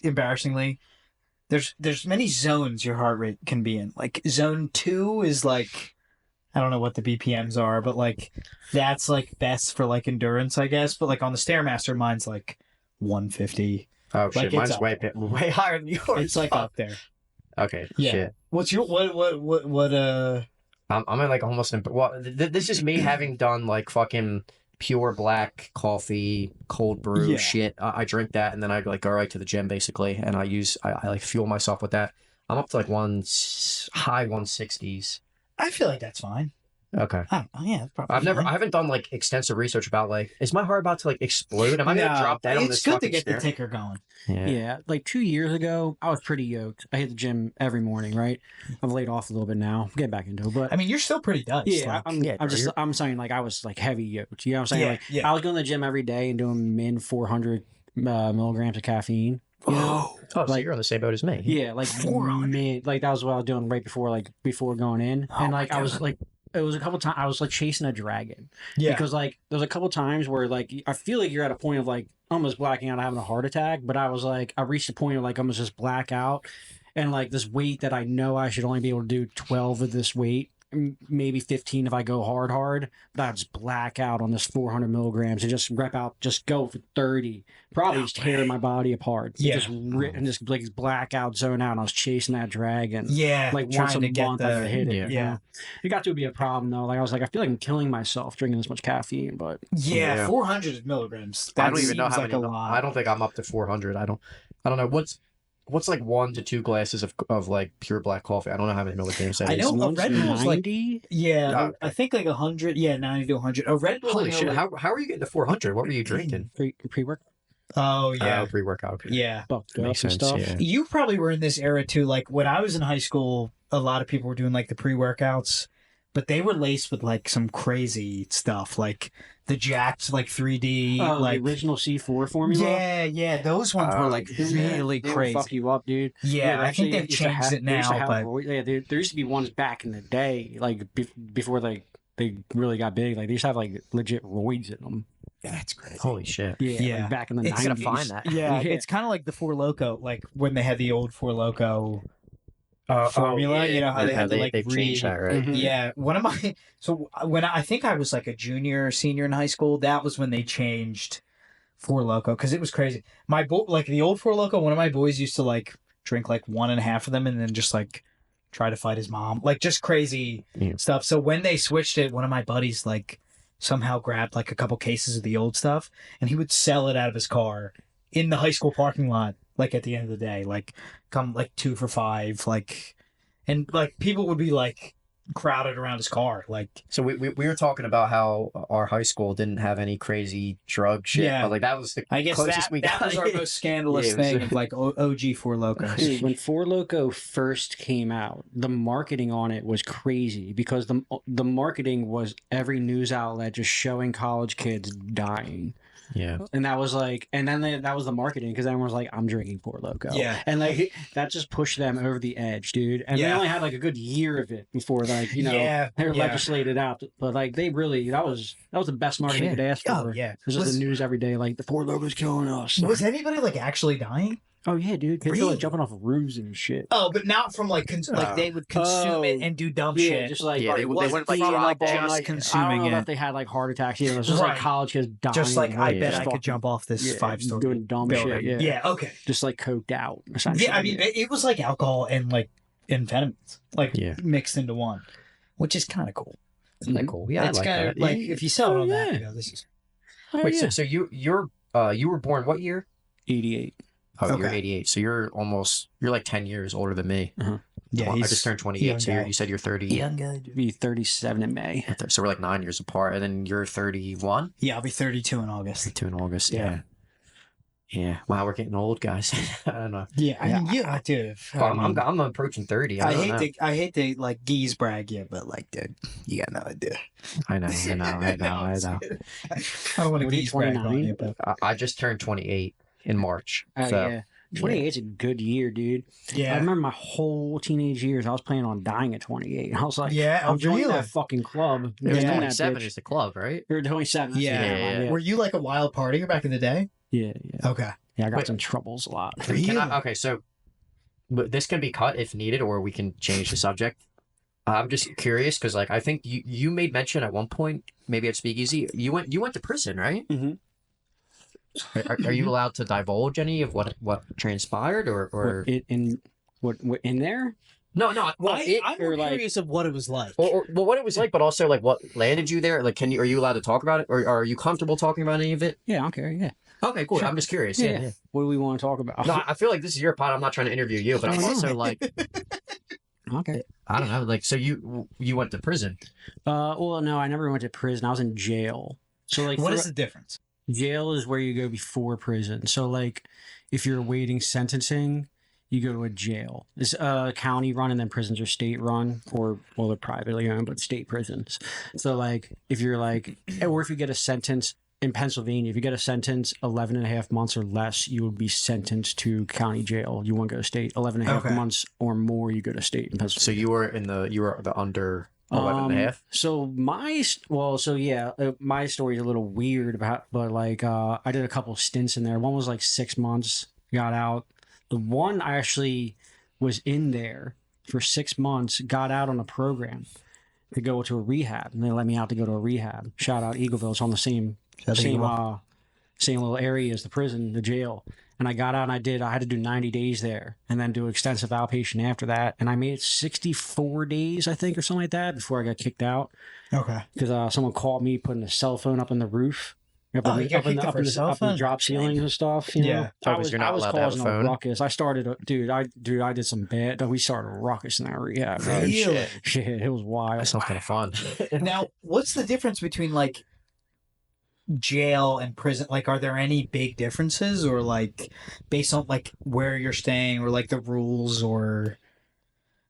C: Embarrassingly, there's many zones your heart rate can be in. Like zone 2 is like, I don't know what the BPMs are, but like that's like best for like endurance, I guess. But like on the Stairmaster, mine's like 150.
A: Oh
C: Like,
A: shit,
C: it's
A: mine's
C: up
A: way higher than yours.
C: It's like up there.
A: Okay,
C: Yeah.
A: shit.
C: What's your what?
A: I'm at like almost. This is me having done like fucking pure black coffee, cold brew
C: Yeah.
A: shit. I drink that and then I like go right to the gym basically, and I like fuel myself with that. I'm up to like high 160s.
C: I feel like that's fine.
A: Okay.
C: Oh, yeah, that's probably
A: I haven't done like extensive research about like, is my heart about to like explode? Am I gonna drop dead on this
C: It's good to
A: fucking
C: get the
A: stair?
C: ticker going.
B: Yeah, like 2 years ago, I was pretty yoked. I hit the gym every morning, right? I've laid off a little bit now. I'm getting back into it, but
C: I mean, you're still pretty diced.
B: yeah,
C: like,
B: I'm saying like I was like heavy yoked. You know what I'm saying?
C: Yeah,
B: Like
C: yeah.
B: I was going to the gym every day and doing min 400 milligrams of caffeine. You know?
A: Oh, so you're on the same boat as me.
B: Yeah, like
C: 400.
B: like that was what I was doing right before going in,
C: Oh
B: and
C: my
B: like I was
C: God.
B: like. It was a couple times I was like chasing a dragon.
C: Yeah.
B: Because like there's a couple times where like I feel like you're at a point of like almost blacking out, having a heart attack, but I was like I reached a point of like almost just black out, and like this weight that I know I should only be able to do 12 of this weight, maybe 15 if I go hard, but I just black out on this 400 milligrams and just rep out, just go for 30, probably just tearing my body apart.
C: Yeah.
B: Just and just like blackout zone out, and I was chasing that dragon.
C: Yeah.
B: Like
C: trying
B: once a
C: to get
B: month I would hit it.
A: Yeah.
B: you know? It got to be a problem though. Like I was like, I feel like I'm killing myself drinking this much caffeine, but
C: Yeah, 400 milligrams.
A: I
C: That
A: don't even know
C: seems
A: how
C: like
A: many.
C: a lot.
A: I don't think I'm up to 400. I don't know what's like 1 to 2 glasses of like pure black coffee. I don't know how many milligrams that
C: I
A: is.
C: know a Red Bull's like
B: 90.
C: yeah,
A: Okay.
C: I think like 100. Yeah, 90 to 100. A Red Bull.
A: Holy
C: I know,
A: shit!
C: like-
A: How are you getting to 400? What were you drinking?
B: Pre-work
C: Oh yeah,
A: Pre-workout. Okay.
C: yeah.
B: buffed up
A: Makes
B: and
A: sense.
B: stuff.
A: Yeah.
C: You probably were in this era too. Like when I was in high school, a lot of people were doing like the pre-workouts, but they were laced with like some crazy stuff, like the Jacked like 3D,
B: Oh,
C: like
B: the original C4 formula.
C: yeah. Those ones were like really
B: They would
C: crazy.
B: fuck you up, dude.
C: Yeah, I think they've
B: used to
C: changed it
B: they used to
C: now,
B: have
C: but
B: yeah, there used to be ones back in the day, like before they really got big. Like they used to have like legit roids in them.
C: that's crazy.
A: Holy shit!
B: Yeah,
C: Yeah.
B: like back in the
C: It's
B: 90s.
C: gonna
A: find that.
C: Yeah, it's kind of like the Four Loko, like when they had the old Four Loko formula. You know how they had to like
A: they've changed that, right?
B: Mhm.
C: Yeah, one of my when I think I was like a junior or senior in high school, that was when they changed Four Loko because it was crazy. My like the old Four Loko, one of my boys used to like drink like 1.5 of them and then just like try to fight his mom, like just crazy
A: Yeah.
C: stuff. So when they switched it, one of my buddies like somehow grabbed like a couple cases of the old stuff and he would sell it out of his car in the high school parking lot. Like at the end of the day, like come like 2 for $5, like, and like people would be like crowded around his car, like.
A: So we were talking about how our high school didn't have any crazy drug shit.
C: Yeah.
A: But like that was the
C: I guess
A: closest
C: that,
A: we
C: that
A: got.
C: was our most scandalous
A: Yeah, it was-
C: thing of like OG Four Locos.
B: Dude, when Four Loko first came out, the marketing on it was crazy because the marketing was every news outlet just showing college kids dying.
A: Yeah.
B: And that was like, and then that was the marketing because everyone was like, I'm drinking Four Loko.
C: Yeah.
B: And like, that just pushed them over the edge, dude. And they
C: Yeah.
B: only had like a good year of it before, like, you know,
C: Yeah,
B: they were
C: yeah.
B: legislated out. But like, they really, that was the best marketing you could ask for.
C: Oh yeah.
B: It was just the news every day, like, the Four Loko's killing us.
C: Was anybody like actually dying?
B: Oh, yeah, dude. Kids were
C: Really?
B: like jumping off of roofs and shit.
C: Oh, but not from like like they would consume it
B: Oh.
C: and do dumb
B: Yeah,
C: shit.
B: just like,
A: Yeah, they
C: wasn't
A: went like
C: from,
A: drop
C: like,
A: off,
C: just
B: I don't
C: consuming
B: know
C: it.
B: if they had like heart attacks either. It was just
C: Right.
B: like college kids dying.
C: Just like I
B: like,
C: bet
B: just
C: I could
B: fucking-
C: jump off this
B: yeah,
C: 5-story
B: doing dumb
C: building.
B: shit. Yeah.
C: Okay.
B: Just like coked out. Essentially.
C: Yeah, I mean it was like alcohol and like amphetamines, like
A: Yeah.
C: mixed into one, which is kind of cool.
A: Isn't that cool? Yeah,
C: it's
A: I like
C: kind
A: that.
C: of like
A: Yeah.
C: if you sell it on that,
B: yeah.
C: you go, this is
B: Oh,
A: Wait,
B: yeah.
A: so you were born what year?
B: 88.
A: Oh, you're
C: Okay.
A: 88. So you're like 10 years older than me.
C: yeah.
A: I
C: He's
A: just turned 28.
C: young
A: So
C: guy.
A: you said you're 30.
C: young guy.
B: Be 37 in May.
A: So we're like 9 years apart, and then you're 31.
C: Yeah, I'll be 32 in August.
A: 32 in August.
C: Yeah.
A: Yeah. Yeah. Wow, we're getting old, guys. I don't know.
C: Yeah, I mean, yeah, dude.
A: I'm approaching 30. I
C: hate to like geese brag you, but like, dude, you got no idea.
A: I know.
C: I don't want to
B: What are you,
C: geese brag on
B: 29?
C: you, but
A: I just turned 28 in March.
B: Oh,
A: so
B: yeah. 28 is a good year, dude. I
C: yeah,
B: remember my whole teenage years, I was planning on dying at 28. I was like,
C: yeah.
B: I'm joining
C: really?
B: that fucking club.
A: it was
C: Yeah.
A: 27 is the club, right?
B: You're 27.
C: Yeah.
B: yeah.
C: Were you like a wild partier back in the day?
B: Yeah.
C: Okay.
B: Yeah, I got
A: Wait.
B: in troubles a lot.
A: Okay, so but this can be cut if needed, or we can change the subject. I'm just curious because, like, I think you made mention at one point, maybe at Speakeasy, you went to prison, right?
B: Mhm.
A: Are you allowed to divulge any of what transpired, or
B: What in there?
A: no? Well,
C: I'm
B: or, like-
C: curious of what it was like.
A: or well, what it was like, but also like what landed you there. Like, are you allowed to talk about it, or are you comfortable talking about any of it?
B: Yeah, I don't care. Yeah.
A: Okay, cool.
B: Sure.
A: I'm just curious.
B: Yeah.
A: Yeah.
B: What do we want to talk about?
A: No, I feel like this is your pod. I'm not trying to interview you, but I'm
B: Oh,
A: also like,
B: Okay.
A: I don't know. Like, so you went to prison.
B: Well, no, I never went to prison. I was in jail. So like,
C: What is the difference?
B: jail is where you go before prison. So like, if you're awaiting sentencing, you go to a jail. It's county run, and then prisons are state run, or well, they're privately owned, but state prisons. So like, if you're like, or if you get a sentence in Pennsylvania, if you get a sentence 11 and a half months or less, you would be sentenced to county jail. You won't go to state. 11 and a half months or more, you go to state in Pennsylvania.
A: So you were the under 11 and a half.
B: So my story is a little weird about, but like I did a couple stints in there. One was like 6 months, got out. The one I actually was in there for 6 months, got out on a program to go to a rehab, and they let me out to go to a rehab. Shout out Eagleville. It's on the same little area as the prison, the jail. And I got out, and I had to do 90 days there and then do extensive outpatient after that. And I made it 64 days, I think, or something like that before I got kicked out.
C: Okay.
B: Because someone caught me putting a cell phone up in the roof. Up in the drop ceilings and stuff. You know?
A: I was
B: causing a ruckus. I started, I did some bad. We started a ruckus in that rehab.
C: Really?
B: Shit, it was wild.
A: That sounds kind of fun.
C: Now, what's the difference between like jail and prison? Like, are there any big differences, or like based on like where you're staying, or like the rules, or?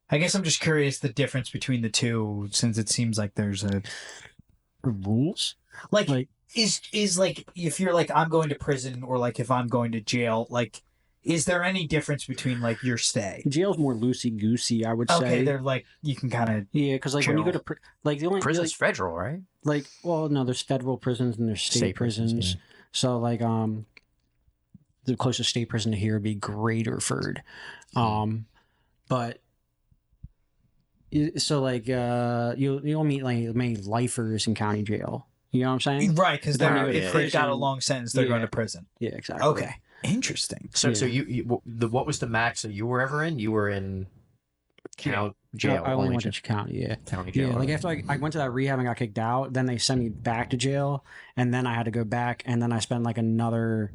C: I guess I'm just curious the difference between the two, since it seems like there's
B: rules.
C: Like is like, if you're like, I'm going to prison, or like if I'm going to jail, like, is there any difference between like your stay?
B: Jail's more loosey goosey, I would say.
C: Okay, they're like, you can kind of
B: because like when you go to like the only
A: prison's federal, right?
B: Like, well, no, there's federal prisons and there's state prisons. Yeah. So like the closest state prison to here would be Graterford, but. So like you'll meet like many lifers in county jail. You know what I'm saying?
C: Right, because if they've got a long sentence, they're going to prison.
B: Yeah, exactly.
C: Okay, interesting.
A: So what was the max that you were ever in? You were in jail.
B: I only went to county. Yeah,
A: county jail.
B: Yeah, like after I went to that rehab and got kicked out, then they sent me back to jail, and then I had to go back, and then I spent like another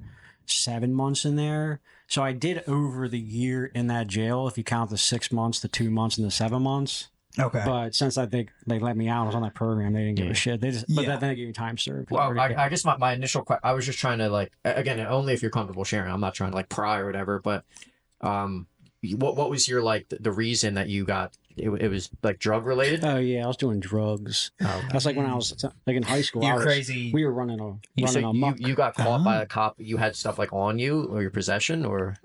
B: 7 months in there. So I did over the year in that jail, if you count the 6 months, the 2 months, and the 7 months.
C: Okay.
B: But since I think they let me out, I was on that program, they didn't give a shit. They just, but then they gave you time served.
A: Well, I guess my initial question, I was just trying to like, again, only if you're comfortable sharing. I'm not trying to like pry or whatever, but what was your like the reason that you got it was like drug related?
B: Oh yeah, I was doing drugs. Oh, okay. That's like when I was like in high school.
C: You're crazy.
B: We were running amok.
A: You got caught by a cop. You had stuff like on you or your possession, or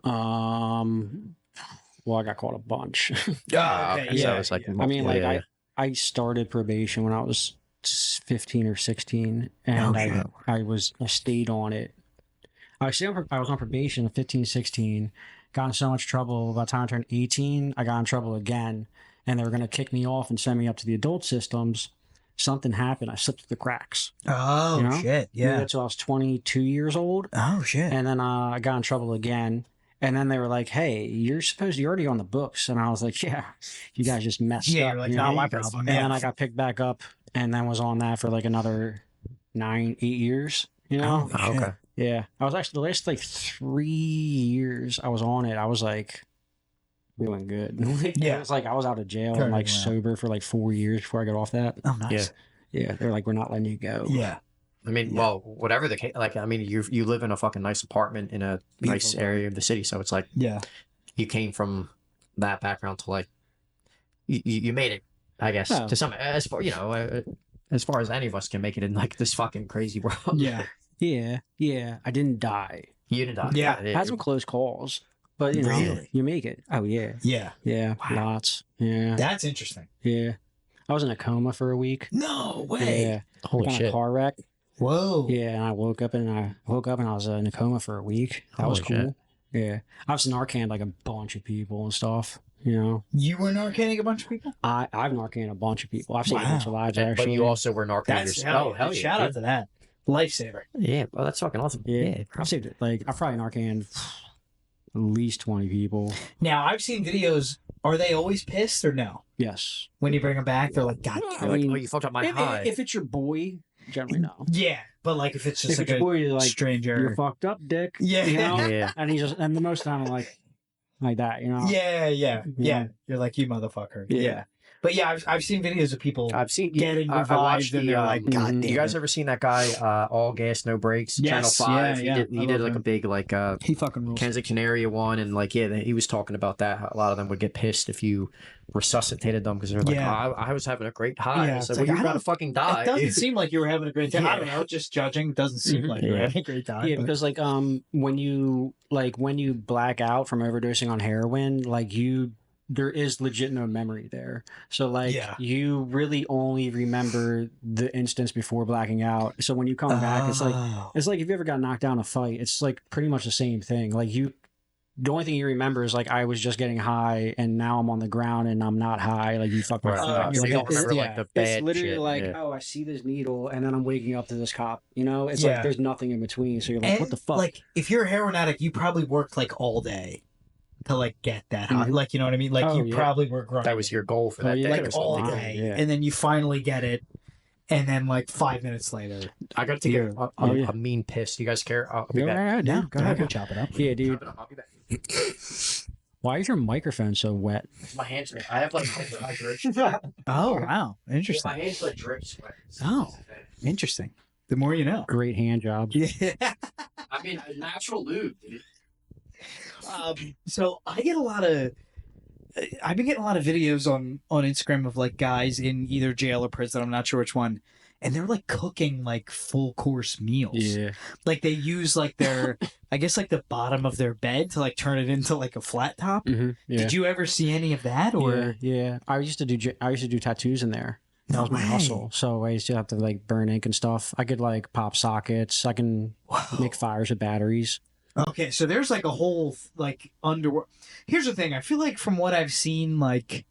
B: well, I got caught a bunch.
C: Okay.
A: Yeah. So it's like
B: I mean, like I started probation when I was 15 or 16, and I stayed on it. I was on probation at 15, 16. Got in so much trouble. By the time I turned 18, I got in trouble again, and they were going to kick me off and send me up to the adult systems. Something happened. I slipped through the cracks.
C: Oh, you know? Shit. Yeah.
B: Until I was 22 years old.
C: Oh, shit.
B: And then I got in trouble again. And then they were like, hey, you're already on the books. And I was like, yeah, you guys just messed up.
C: You're like, not my problem.
B: And then I got picked back up and then was on that for like another 8 years, you know?
A: Oh, okay.
B: Yeah. I was actually, the last like 3 years I was on it, I was like doing good.
C: Yeah.
B: It was like I was out of jail and like sober for like 4 years before I got off that.
C: Oh, nice.
B: Yeah. They're like, we're not letting you go.
C: Yeah.
A: I mean, well, whatever the case, like, I mean, you live in a fucking nice apartment in a nice area of the city, so it's like, you came from that background to like, you made it, I guess, to some, as far, as far as any of us can make it in like this fucking crazy world.
C: Yeah.
B: Yeah. I didn't die.
A: You didn't die.
C: Yeah.
B: I had some close calls, but you know, you make it. Oh yeah.
C: Yeah.
B: Wow. Lots. Yeah.
C: That's interesting.
B: Yeah. I was in a coma for a week.
C: No way.
B: Yeah.
A: Holy shit.
B: A car wreck.
C: Whoa.
B: Yeah, and I woke up and I was in a coma for a week. That was cool. Shit. Yeah. I've Narcaned like a bunch of people and stuff, you know.
C: You were Narcaning a bunch of people?
B: I've Narcaned a bunch of people. I've saved a bunch of lives, actually.
A: But you also were Narcaning yourself.
C: Hell yeah. Shout out to that. Lifesaver.
A: Yeah, well, that's fucking awesome.
B: Yeah. I've saved it. Like, I've probably Narcaned at least 20 people.
C: Now, I've seen videos. Are they always pissed or no?
B: Yes.
C: When you bring them back, they're like, God,
A: I mean, you fucked up my high.
B: If it's your boy, generally no.
C: Yeah, but like if it's just like a
B: boy, like,
C: stranger,
B: you're fucked up, dick.
C: Yeah,
B: you know?
A: Yeah.
B: And the most time I'm like, like that, you know?
C: Yeah. You're like, you motherfucker. Yeah. But yeah, I've seen videos of people getting revived,
A: I watched
C: and they're like, God damn
A: you guys
C: it.
A: ever seen that guy, All Gas No Brakes, Channel
C: Yes,
A: 5?
C: yeah,
A: He did like a big
C: He fucking rules.
A: Kansas Canary one, and like he was talking about that. How a lot of them would get pissed if you resuscitated them because they're like, I was having a great high.
C: Yeah,
A: I said,
C: it's like,
A: you're
C: I
A: about to
C: don't-
A: fucking die.
C: It doesn't seem like you were having a great time. I don't know. Just judging doesn't seem like you were having a great time.
B: Yeah,
C: but-
B: because like when you black out from overdosing on heroin, like there is legit no memory there. So like you really only remember the instance before blacking out. So when you come back, it's like if you ever got knocked down in a fight, it's like pretty much the same thing. Like the only thing you remember is like I was just getting high and now I'm on the ground and I'm not high. Like you fucking
A: Right. So you don't remember like the bad
B: it's literally
A: shit.
B: like,
A: Yeah.
B: oh, I see this needle and then I'm waking up to this cop. You know, it's like there's nothing in between. So you're like,
C: And,
B: what the fuck?
C: Like, if you're a heroin addict, you probably worked like all day to like get that high.
B: Mhm.
C: Like, you know what I mean? Like, you probably were grinding.
A: That was your goal for that
B: yeah.
A: day.
C: like
A: or
C: all
A: something.
C: day,
B: Yeah.
C: and then you finally get it, and then like 5 minutes later,
A: I got to take a mean piss. Do you guys care? I'll be
B: Go
A: back.
B: ahead, dude. Go ahead.
C: We'll chop it up.
B: Yeah, dude.
A: I'll be back.
B: Why is your microphone so wet?
A: My hands, I have like I drip.
C: Oh wow, interesting.
A: My hands like drip sweat.
C: Oh. Interesting. The more you know.
B: Great hand job.
C: Yeah.
A: I mean, a natural lube, dude.
C: So I've been getting a lot of videos on Instagram of like guys in either jail or prison. I'm not sure which one. And they're like cooking like full course meals.
B: Yeah.
C: Like they use like their, I guess like the bottom of their bed to like turn it into like a flat top.
B: Mm-hmm. Yeah.
C: Did you ever see any of that? Or
B: Yeah. I used to do tattoos in there. That was my hustle. So I used to have to like burn ink and stuff. I could like pop sockets. I can make fires with batteries.
C: Okay, so there's like a whole like underworld. Here's the thing. I feel like from what I've seen, like,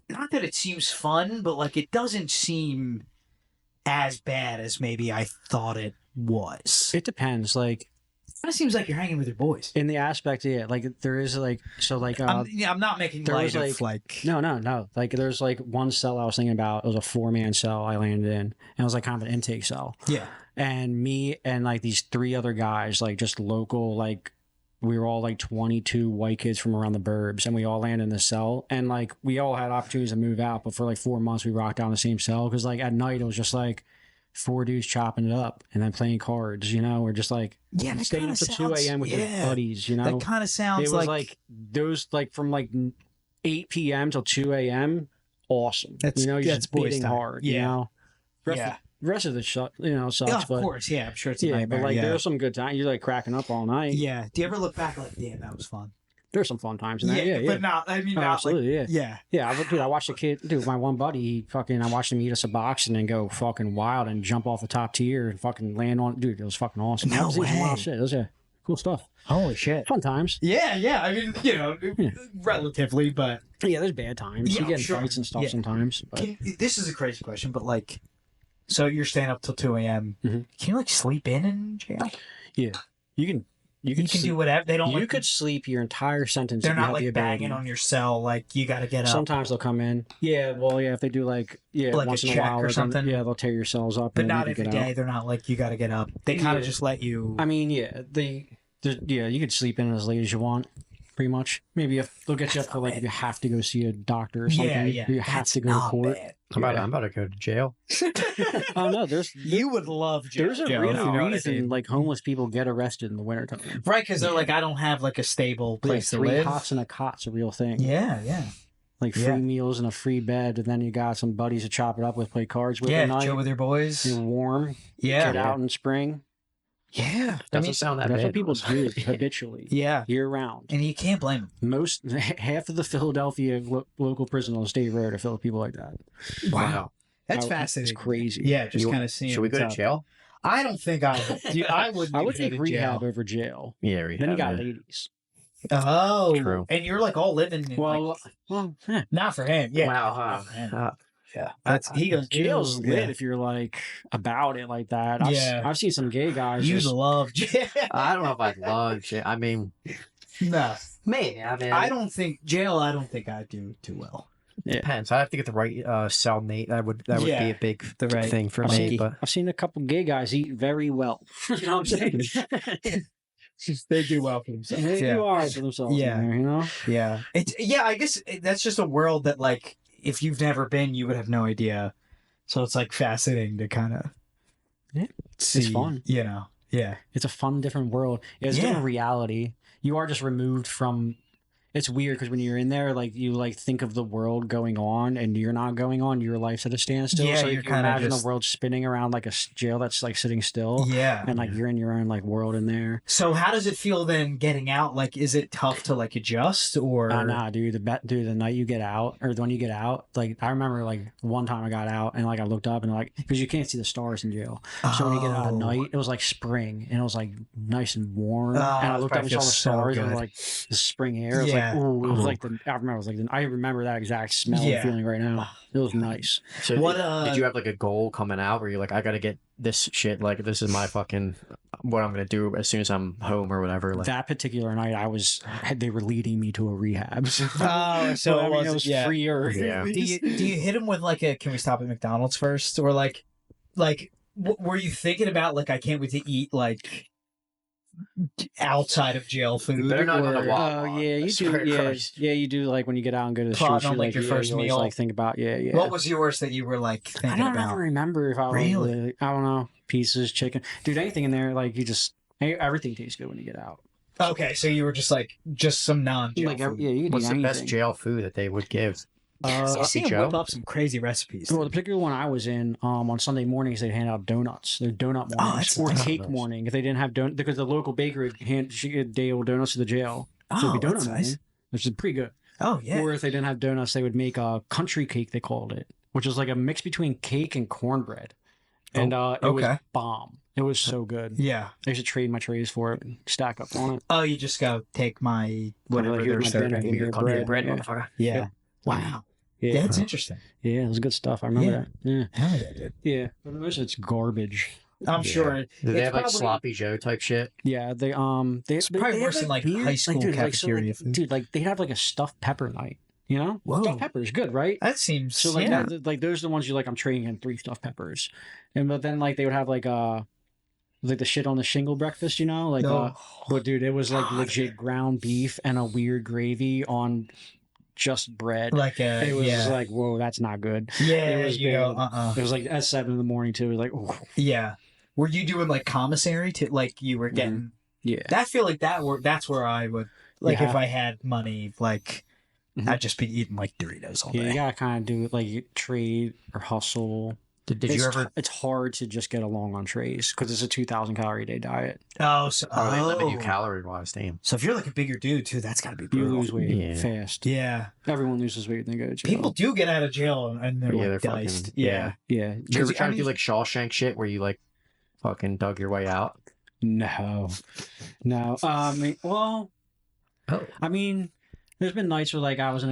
C: not that it seems fun, but like it doesn't seem as bad as maybe I thought it was.
B: It depends. Like
C: Kind of seems like you're hanging with your boys.
B: in the aspect, yeah. Like there is like so like
C: I'm not making
B: there
C: light
B: was,
C: of like.
B: no. Like there's like one cell I was thinking about. It was a 4-man cell I landed in, and it was like kind of an intake cell.
C: Yeah.
B: And me and like these 3 other guys, like just local, like we were all like 22 white kids from around the burbs, and we all landed in the cell. And like we all had opportunities to move out, but for like 4 months we rocked down the same cell because like at night it was just like 4 dudes chopping it up and then playing cards, you know, or just like staying up to 2 a.m. with your buddies, you know.
C: That kind of sounds
B: it was like those like from like 8 p.m. till 2 a.m. Awesome.
C: That's,
B: you know, you're just
C: boys
B: beating
C: time.
B: hard,
C: Yeah.
B: you know.
C: Yeah.
B: The rest of the sucks,
C: Yeah, of
B: but
C: course. Yeah, I'm sure it's a
B: yeah,
C: nightmare.
B: but like
C: yeah.
B: there's some good times. You're like cracking up all night.
C: Yeah. Do you ever look back like, damn, that was fun?
B: There's some fun times in that. Yeah,
C: But not, I mean,
B: Oh,
C: not
B: absolutely,
C: like,
B: yeah. I watched a kid, dude, my one buddy, I watched him eat us a box and then go fucking wild and jump off the top tier and fucking land on, dude, it was fucking awesome.
C: No
B: That was some
C: way.
B: wild shit. It was cool stuff.
C: Holy shit.
B: Fun times.
C: Yeah. I mean, you know, relatively, but.
B: Yeah, there's bad times.
C: Yeah,
B: You get in
C: sure.
B: fights and stuff
C: Yeah.
B: sometimes. But
C: This is a crazy question, but like, so you're staying up till 2 a.m.
B: Mhm.
C: Can you like sleep in jail?
B: yeah, you can
C: do whatever. They don't.
B: You
C: like,
B: could sleep your entire sentence.
C: They're
B: if you
C: not
B: have the
C: like
B: ability.
C: banging on your cell. Like you got to get up.
B: Sometimes they'll come in. Yeah, well, yeah, if they do like
C: Like
B: once
C: a
B: in a
C: check
B: while
C: or
B: they'll come-
C: something?
B: Yeah, they'll tear your cells up.
C: but
B: and then
C: not
B: you can
C: every
B: get out.
C: day. They're not like you got to get up. They kind of
B: Yeah.
C: just let you.
B: I mean, yeah, you could sleep in as late as you want, pretty much. Maybe if they'll get you up to like if you have to go see a doctor or something.
C: yeah.
B: You have
C: That's
B: to go to
C: not
B: court.
C: bad.
A: I'm about to go to jail.
B: Oh no, there's
C: You would love jail.
B: there's a
C: Joe,
B: real
C: if you know what I
B: reason
C: mean.
B: like homeless people get arrested in the wintertime.
C: Right? Because they're like, I don't have like a stable place to
B: 3
C: live.
B: hots and a cot's a real thing.
C: Yeah.
B: Like free
C: Yeah.
B: meals and a free bed, and then you got some buddies to chop it up with, play cards with at night.
C: Chill with your boys.
B: You're warm.
C: Yeah.
B: Get out in spring.
C: Yeah.
A: Doesn't sound that
B: That's
A: bad.
B: what people do habitually,
C: Yeah.
B: year round.
C: And you can't blame them.
B: Most half of the Philadelphia local prison on State Road are filled with people like that.
A: Wow.
C: That's
B: It's
C: fascinating.
B: crazy.
C: Yeah, just
A: You-
C: kind of seeing.
A: Should we go to
C: what's up.
A: jail?
C: I don't think I would. Dude, I wouldn't.
B: I would
C: even
B: take
C: go to jail.
B: rehab over jail.
A: Yeah,
B: Then you got ladies.
C: Oh,
A: True.
C: And you're like all living. In,
B: Well,
C: like, not for him. Yeah.
A: Wow,
C: Not for him.
A: yeah.
C: That's he goes.
B: jail's
C: "Ew."
B: lit if you're like about it like that.
C: Yeah.
B: I've seen some gay guys.
C: You
B: just-
C: love jail.
A: I don't know if I'd love jail. I mean,
C: No,
A: maybe. I mean,
C: I don't think jail. I don't think I do too well.
A: It depends. I have to get the right cellmate. That would
C: Yeah,
A: be a big
C: the right
A: thing for
B: I've
A: me.
B: seen,
A: But
B: I've seen a couple gay guys eat very well. You know what I'm saying?
C: They do well for themselves.
B: They do all right for themselves.
C: Yeah.
B: in there, you know.
C: Yeah. I guess that's just a world that, like, if you've never been, you would have no idea. So it's like fascinating to kind of see.
B: It's fun.
C: You know. Yeah.
B: It's a fun, different world. It's a different reality. You are just removed from. It's weird because when you're in there, like you like think of the world going on, and you're not going on. Your life's at a standstill.
C: Yeah,
B: so
C: you're
B: you can
C: kinda
B: imagine
C: just-
B: the world spinning around like a jail that's like sitting still.
C: Yeah.
B: And like you're in your own like world in there.
C: So how does it feel then getting out? Like, is it tough to like adjust or?
B: Nah, dude. The night you get out, or when you get out, like I remember, like one time I got out and like I looked up and like because you can't see the stars in jail, so when you get out at night, it was like spring and it was like nice and warm, and I looked up and saw the stars and it was like the spring air. It was like ooh, it was like I remember that exact smell and feeling right now. It was nice.
A: So did you have like a goal coming out where you're like, I gotta get this shit, like this is my fucking what I'm gonna do as soon as I'm home or whatever? Like
B: That particular night, they were leading me to a rehab.
C: Oh, so
B: I mean, it was freer.
A: Yeah.
C: Do you hit him with like a can we stop at McDonald's first, or like were you thinking about like I can't wait to eat like outside of jail food?
A: They're not gonna
C: or-
A: walk.
B: Oh yeah, you
A: Swear
B: do.
A: to
B: Yeah,
A: Christ.
B: yeah, you do. Like when you get out and go to the
C: Plotting
B: street,
C: on, like, your first
B: you always,
C: meal?
B: like think about yeah.
C: What was yours that you were like
B: I
C: thinking
B: don't
C: about?
B: ever remember if I was
C: Really?
B: I don't know, pieces, chicken, dude, anything in there. Like everything tastes good when you get out.
C: Okay, so you were just like some non-jail
B: Like
C: food.
B: yeah, you can
A: What's
B: eat
A: the best
B: anything.
A: jail food that they would give?
C: I
A: Sloppy
C: see him
A: Joe?
C: whip up some crazy recipes.
B: Well, the particular one I was in, on Sunday mornings, they'd hand out donuts. They're donut mornings
C: that's
B: or
C: nice.
B: cake morning. If they didn't have donut, because the local bakery would she get day-old donuts to the jail. So it'd be donut
C: that's
B: morning,
C: nice.
B: which is pretty good.
C: Oh yeah.
B: Or if they didn't have donuts, they would make a country cake, they called it, which is like a mix between cake and cornbread. And it was
C: okay.
B: bomb. It was so good.
C: Yeah.
B: I should trade my trays for it and stack up on it.
C: Oh, you just go take my whatever
B: Like,
C: they're
B: here's my dinner,
C: serving.
B: give me your
A: Country
B: bread. Yeah.
A: motherfucker.
C: Yeah. Wow.
B: Yeah.
C: Yeah, that's interesting.
B: Yeah, it was good stuff. I remember that. Yeah.
C: Hell yeah, dude.
B: Yeah. But most of it's garbage.
C: I'm sure.
A: Did they
C: It's
A: have like
C: probably-
A: sloppy Joe type shit?
B: Yeah, they
C: It's probably
B: they
C: worse
B: have
C: than, like,
B: weird-
C: high school
B: dude,
C: cafeteria
B: like,
C: food.
B: dude, like they'd have like a stuffed pepper night. You know,
C: Whoa.
B: stuffed pepper is good, right?
C: That seems
B: So like
C: yeah.
B: like those are the ones you like. I'm trading in 3 stuffed peppers, and but then like they would have like the shit on the shingle breakfast, you know, like
C: No.
B: but dude, it was like
C: God.
B: legit ground beef and a weird gravy on just bread.
C: Like
B: It was
C: yeah.
B: like, whoa, that's not good.
C: Yeah,
B: it was
C: you go,
B: bad. It was like at 7 a.m. too. It was like, oh
C: Yeah. Were you doing like commissary to like you were getting
B: yeah.
C: I feel like that's where I would like
B: Yeah.
C: if I had money, like
B: Mhm.
C: I'd just be eating like Doritos all
B: Yeah,
C: day.
B: you gotta kind of do it like you trade or hustle.
A: Did you ever?
B: It's hard to just get along on trays because it's a 2,000 calorie a day diet.
C: Oh, so
A: Oh, they limit you calorie wise, damn.
C: So if you're like a bigger dude too, that's gotta be
B: You
C: brutal.
B: lose weight
A: Yeah.
B: fast.
C: Yeah.
B: Everyone loses weight when they go to jail.
C: People do get out of jail and they're
A: Yeah,
C: like
A: they're fucking-
C: diced.
A: yeah.
B: Yeah.
A: Did you ever
C: I
A: try to
C: mean-
A: do like Shawshank shit where you like fucking dug your way out?
B: No. No. Well,
A: Oh.
B: I mean, there's been nights where like I was in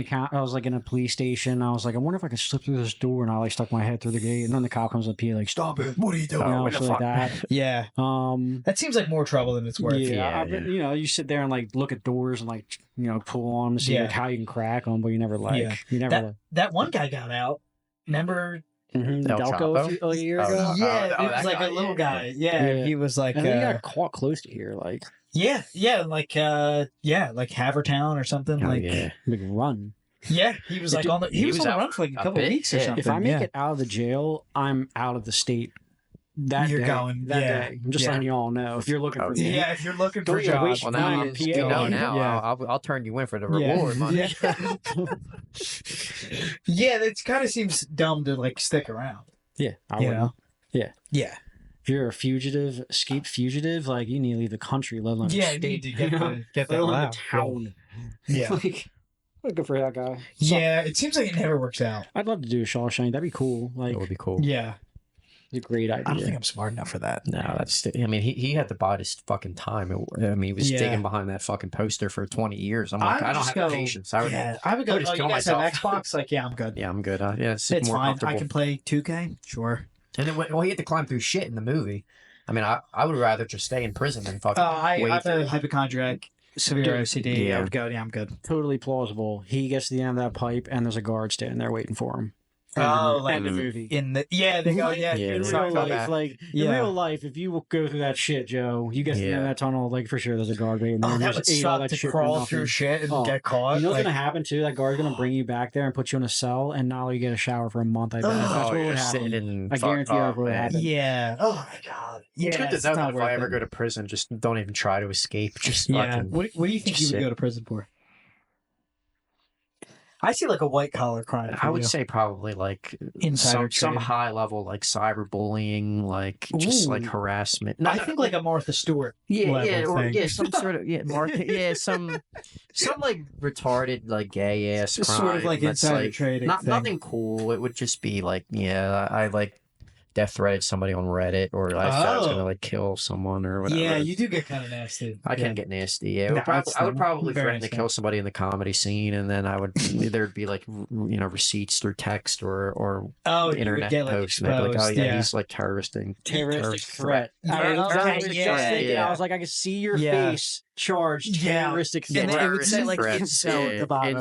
B: a police station. I was like, I wonder if I could slip through this door, and I like stuck my head through the gate, and then the cop comes up here like, stop it.
C: What are you doing?
B: You know,
A: what the
B: shit like
A: fuck?
B: that.
C: Yeah.
B: That
C: seems like more trouble than it's worth.
B: yeah,
A: Yeah,
B: you know, you sit there and like look at doors and like pull on them to see
C: Yeah.
B: like how you can crack them, but you never like
C: Yeah.
B: you never
C: That one guy got out. Remember?
B: Mhm,
A: El
B: Delco
A: Chapo?
B: a year
A: Oh,
B: ago.
C: Yeah,
A: oh,
C: it was
A: that
C: like
A: guy,
C: a little
A: yeah.
C: guy. Yeah,
B: Yeah.
C: he was like
B: I think he got caught close to here, like
C: yeah, like Havertown or something.
A: Oh,
C: like
A: yeah.
B: big run.
C: yeah, he was like
A: Dude,
C: on the
A: he
C: was
A: was
C: on the
A: out
C: run for like a
A: a
C: couple
A: bit,
C: weeks or
A: yeah.
C: something.
B: If I make
C: yeah.
B: it out of the jail, I'm out of the state. That
C: You're
B: day,
C: going,
B: that
C: yeah,
B: day. I'm just
C: yeah.
B: letting you all know. If you're looking for me,
C: Yeah, if you're looking
B: Don't
C: for
B: you
C: jobs,
B: waste
A: Well,
B: your
A: now
B: time
A: you,
B: in
A: you
B: PO.
A: know now.
C: Yeah.
A: I'll turn you in for the
C: Yeah.
A: reward. man.
C: Yeah. yeah, it kind of seems dumb to like stick around.
B: yeah, I
C: You
B: would.
C: know?
B: Yeah.
C: Yeah,
B: If you're a fugitive, escaped fugitive, like you need to leave the country, let alone
C: yeah,
B: the
C: you
B: state.
C: need to get
B: you know?
C: get
B: Let
C: that
B: alone
C: loud.
B: the town.
C: Yeah,
B: like, good for that guy.
C: yeah. It seems like it never works out.
B: I'd love to do a Shawshank. That'd be cool. Like,
A: That would be cool.
C: Yeah,
B: it's a great idea.
C: I don't think I'm smart enough for that.
A: No, that's. I mean, he had to bide his fucking time. I mean, he was
C: Yeah.
A: digging behind that fucking poster for 20 years. I'm like,
C: would
A: I don't
C: just
A: have the
C: go-
A: patience. I would.
C: Yeah, I would go.
A: I would just
C: Oh, you
A: kill
C: guys have
A: myself.
C: Xbox? Like, yeah, I'm good.
A: Yeah, I'm good. Yeah, it's
C: It's
A: more
C: fine.
A: comfortable.
C: I can play 2K. Sure.
A: And then, well, he had to climb through shit in the movie. I mean, I would rather just stay in prison than fucking
C: I'm
A: wait.
C: a hypochondriac, severe
B: Dude,
C: OCD.
A: yeah.
C: I would go. Yeah, I'm good.
B: Totally plausible. He gets to the end of that pipe, and there's a guard standing there waiting for him.
C: Oh, like
B: end the movie.
C: in the they go
A: Yeah,
B: in
A: yeah.
B: real life,
A: Yeah.
B: like in real life, if you go through that shit, Joe, you get to the end of that tunnel, like for sure, there's a guard waiting there.
C: Oh,
B: and you
C: that would
B: just ate all
C: suck
B: that
C: to
B: shit for
C: crawl
B: nothing.
C: through shit and get caught.
B: You know what's
C: like,
B: gonna happen too? That guard's gonna bring you back there and put you in a cell, and now you get a shower for a month. I bet that's what would happen. I guarantee that's what would happen.
C: Yeah. Oh my god. Yeah.
A: It's good
C: it's
A: to know
C: not
A: that if
C: worth
A: I ever
C: it.
A: go to prison, just don't even try to escape. Just
C: Yeah.
A: fucking.
C: What do you think
A: just
C: you would
A: sit.
C: go to prison for? I see like a white collar crime.
A: I would say probably like
C: Insider
A: some
C: trading.
A: high level like cyberbullying, like just like
C: Ooh.
A: harassment.
C: I think like a Martha Stewart.
A: yeah,
C: level
A: or
C: thing.
A: some sort of some like retarded like gay ass crime.
C: Sort of like
A: that's,
C: insider
A: like,
C: trading. thing.
A: Nothing cool. It would just be like I like death threated somebody on Reddit, or I said I was gonna like kill someone or whatever.
C: Yeah, you do get kind of nasty.
A: I can get nasty. Yeah,
C: No,
A: I would probably
C: very
A: threaten to kill somebody in the comedy scene, and then I would there'd be like receipts through text or
C: Oh,
A: internet
C: you would get,
A: posts, and they'd be like, oh
C: exposed,
A: yeah, he's like terroristic
B: threat.
C: Yeah,
B: I was like, I could see your face charged terroristic
C: and
B: threat.
C: it would say like
A: threat.
C: incel at the bottom.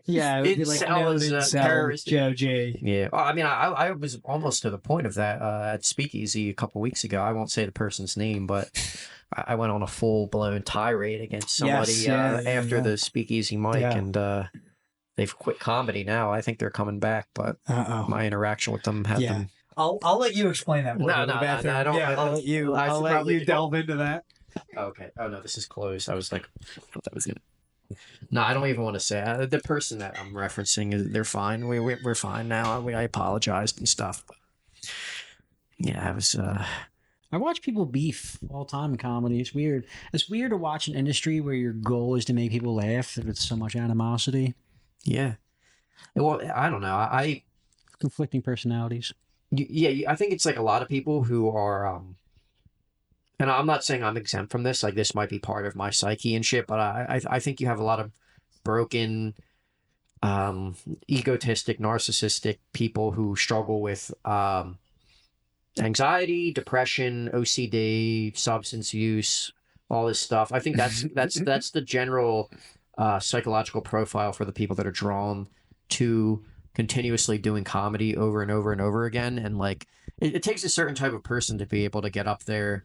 C: Yeah, it would be like
A: Incel
C: known
A: is,
C: incel,
A: terrorist.
C: Joe G.
A: Yeah, well, I mean, I was almost to the point of that at Speakeasy a couple weeks ago. I won't say the person's name, but I went on a full blown tirade against somebody after the Speakeasy mic, and they've quit comedy now. I think they're coming back, but my interaction with them had them.
C: I'll let you explain that.
A: No, I don't.
C: I'll let you. I'll let you delve into that.
A: Okay. Oh no, this is closed. I was like, I thought that was gonna. No, I don't even want to say the person that I'm referencing. They're fine. We're fine now. I apologized and stuff. But yeah, I was.
B: I watch people beef all the time in comedy. It's weird. It's weird to watch an industry where your goal is to make people laugh with so much animosity.
A: Yeah. Well, I don't know. I
B: conflicting personalities.
A: Yeah, I think it's like a lot of people who are. And I'm not saying I'm exempt from this. Like this might be part of my psyche and shit. But I think you have a lot of broken, egotistic, narcissistic people who struggle with anxiety, depression, OCD, substance use, all this stuff. I think that's the general psychological profile for the people that are drawn to continuously doing comedy over and over and over again. And like it takes a certain type of person to be able to get up there,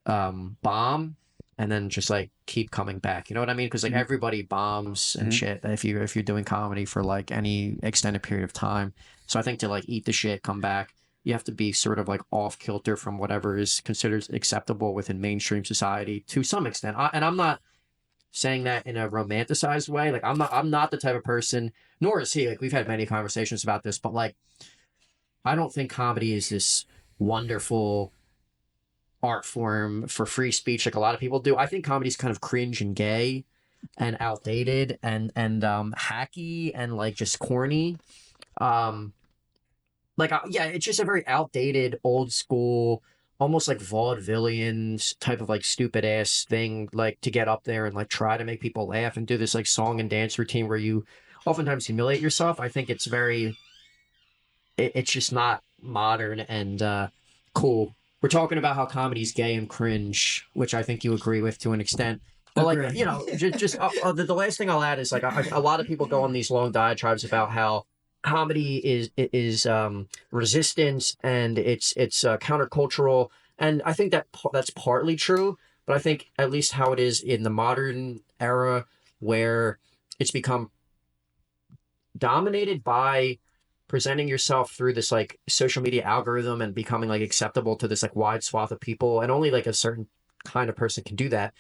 A: bomb, and then just like keep coming back. You know what I mean? Because like everybody bombs and shit if you're doing comedy for like any extended period of time. So I think to like eat the shit, come back, you have to be sort of like off kilter from whatever is considered acceptable within mainstream society to some extent. And I'm not saying that in a romanticized way. Like I'm not the type of person, nor is he. Like we've had many conversations about this, but like I don't think comedy is this wonderful art form for free speech like a lot of people do. I think comedy is kind of cringe and gay and outdated and hacky and like just corny. It's just a very outdated, old school, almost like vaudevillian type of like stupid ass thing, like to get up there and like try to make people laugh and do this like song and dance routine where you oftentimes humiliate yourself. I think it's it's just not modern and cool. We're talking about how comedy's gay and cringe, which I think you agree with to an extent. But like, the last thing I'll add is like a lot of people go on these long diatribes about how comedy is resistance and it's countercultural, and I think that's partly true. But I think at least how it is in the modern era, where it's become dominated by presenting yourself through this like social media algorithm and becoming like acceptable to this like wide swath of people, and only like a certain kind of person can do that.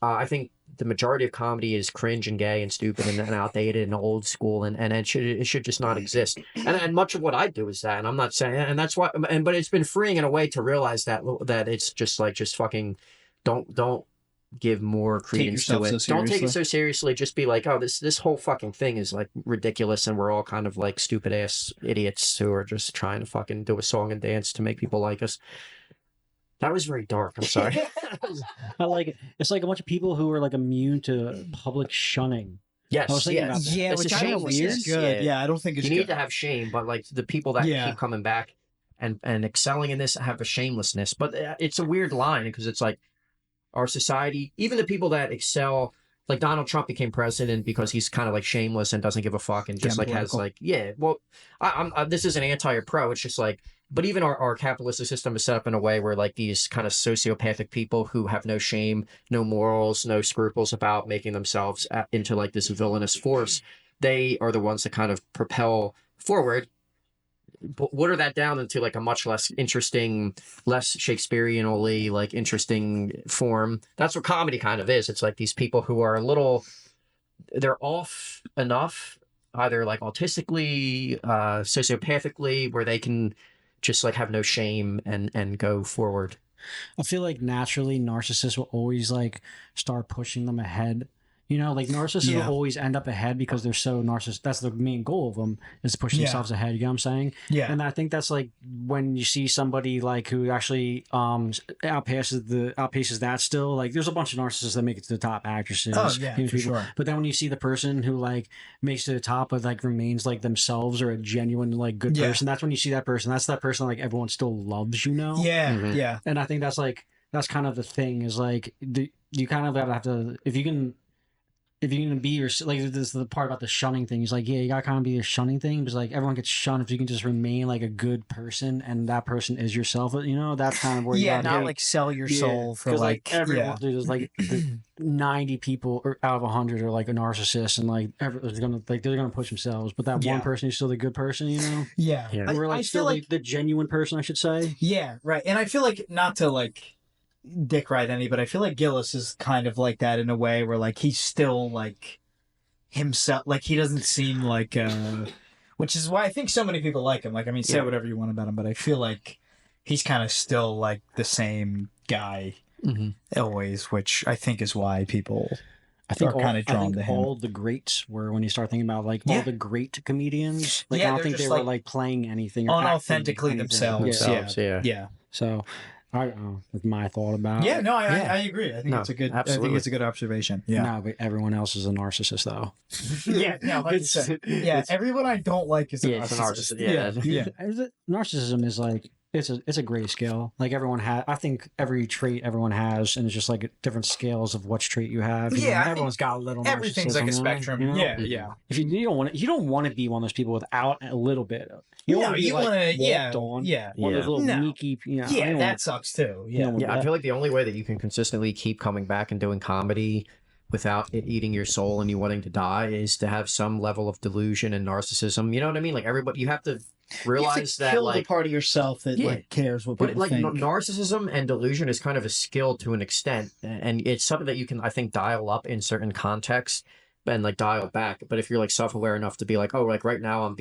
A: I think the majority of comedy is cringe and gay and stupid and outdated and old school, and it should just not exist. And much of what I do is that, and I'm not saying, and that's why, but it's been freeing in a way to realize that it's just fucking don't give more credence to it. Don't take it so seriously. Just be like, oh, this whole fucking thing is like ridiculous, and we're all kind of like stupid ass idiots who are just trying to fucking do a song and dance to make people like us. That was very dark. I'm sorry.
B: I like it. It's like a bunch of people who are like immune to public shunning.
A: Yes.
B: I was thinking about that.
C: Yeah,
A: it's
C: which
A: a
C: I don't think is good. Yeah, I don't think it's
A: you
C: good.
A: need to have shame, but like the people that keep coming back and excelling in this have a shamelessness. But it's a weird line because it's like our society, even the people that excel like Donald Trump became president because he's kind of like shameless and doesn't give a fuck and just like has like, yeah, well, this isn't anti or pro. It's just like, but even our capitalist system is set up in a way where like these kind of sociopathic people who have no shame, no morals, no scruples about making themselves into like this villainous force, they are the ones that kind of propel forward. But water that down into like a much less interesting, less Shakespeareanly like interesting form. That's what comedy kind of is. It's like these people who are a little, they're off enough, either like autistically, sociopathically, where they can just like have no shame and go forward.
B: I feel like naturally narcissists will always like start pushing them ahead. You know, like narcissists will always end up ahead because they're so narcissistic. That's the main goal of them, is to push themselves ahead. You know what I'm saying?
C: Yeah.
B: And I think that's like when you see somebody like who actually outpaces that still. Like there's a bunch of narcissists that make it to the top, actresses.
C: Oh yeah, for
B: people.
C: sure.
B: But then when you see the person who like makes it to the top but like remains like themselves or a genuine like good person, that's when you see that person. That's that person like everyone still loves. You know?
C: Yeah.
A: Mhm.
C: Yeah.
B: And I think that's like that's kind of the thing is like you kind of have to if you're gonna be your like this is the part about the shunning thing. He's like, yeah, you gotta kind of be a shunning thing, because like everyone gets shunned if you can just remain like a good person and that person is yourself. You know, that's kind of where you gotta
C: not
B: be.
C: like sell your soul for like
B: everyone. There's like 90 people out of 100 are like a narcissist, and like they're gonna push themselves, but that one person is still the good person. You know,
C: yeah.
B: we're like
C: I
B: still
C: feel like
B: the genuine person, I should say.
C: Yeah, right. And I feel like not to like dick ride any, but I feel like Gillis is kind of like that in a way where like he's still like himself, like he doesn't seem like which is why I think so many people like him. Like I mean, say whatever you want about him, but I feel like he's kind of still like the same guy always, which I think is why people
B: I think
C: are kind of drawn to him.
B: All the greats were, when you start thinking about like all the great comedians, like I don't think they were like playing anything or
C: unauthentically themselves. Yeah.
B: So I don't know. That's my thought about.
C: Yeah, no, I agree. I think it's a good.
A: Absolutely.
C: I think it's a good observation. Yeah.
B: No, but everyone else is a narcissist, though.
C: Yeah, no, everyone I don't like is a narcissist.
B: Yeah. Narcissism is like it's a grayscale. Like everyone has, I think every trait everyone has, and it's just like different scales of which trait you have. You know, everyone's got a little.
C: Everything's like a spectrum. You know?
B: Yeah. If you don't want to be one of those people without a little bit of.
C: You want to,
B: one of those little sneaky,
C: that sucks too. Yeah,
A: I feel like the only way that you can consistently keep coming back and doing comedy without it eating your soul and you wanting to die is to have some level of delusion and narcissism. You know what I mean? Like everybody, you have to realize that
C: kill
A: like
C: the part of yourself that like cares what people
A: like
C: think.
A: Narcissism and delusion is kind of a skill to an extent, and it's something that you can, I think, dial up in certain contexts and like dial back. But if you're like self-aware enough to be like, oh, like right now I'm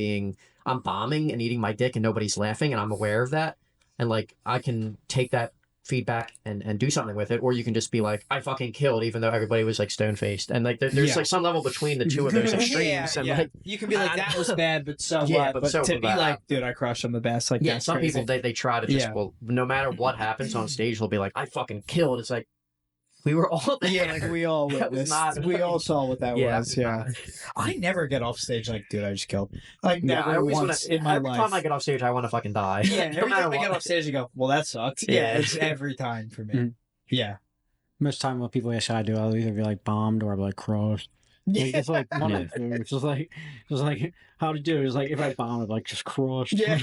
A: bombing and eating my dick and nobody's laughing and I'm aware of that, and like I can take that feedback and do something with it, or you can just be like, I fucking killed, even though everybody was like stone-faced, and like there's like some level between the two of those extremes. Like
C: you can be like, that was bad, but so what? But
A: so
C: to be like, dude, I crushed on the best. Like
A: some
C: crazy.
A: people they try to just well, no matter what happens on stage, they'll be like, I fucking killed. It's like, we were all there.
C: Yeah, like we all witnessed. We all saw what that was. Yeah. I never get off stage like, dude, I just killed. Like never once in my life.
A: Every time I get off stage, I want to fucking die.
C: Yeah, every time I get off stage, I go, well, that sucked. Yeah, it's every time for me. Yeah.
B: Most time when people ask how I do, I'll either be like bombed or I'll be like crushed. Like, it's like one of the things. It's like how to do it. It's like if I bomb it, like just crushed.
C: Yeah.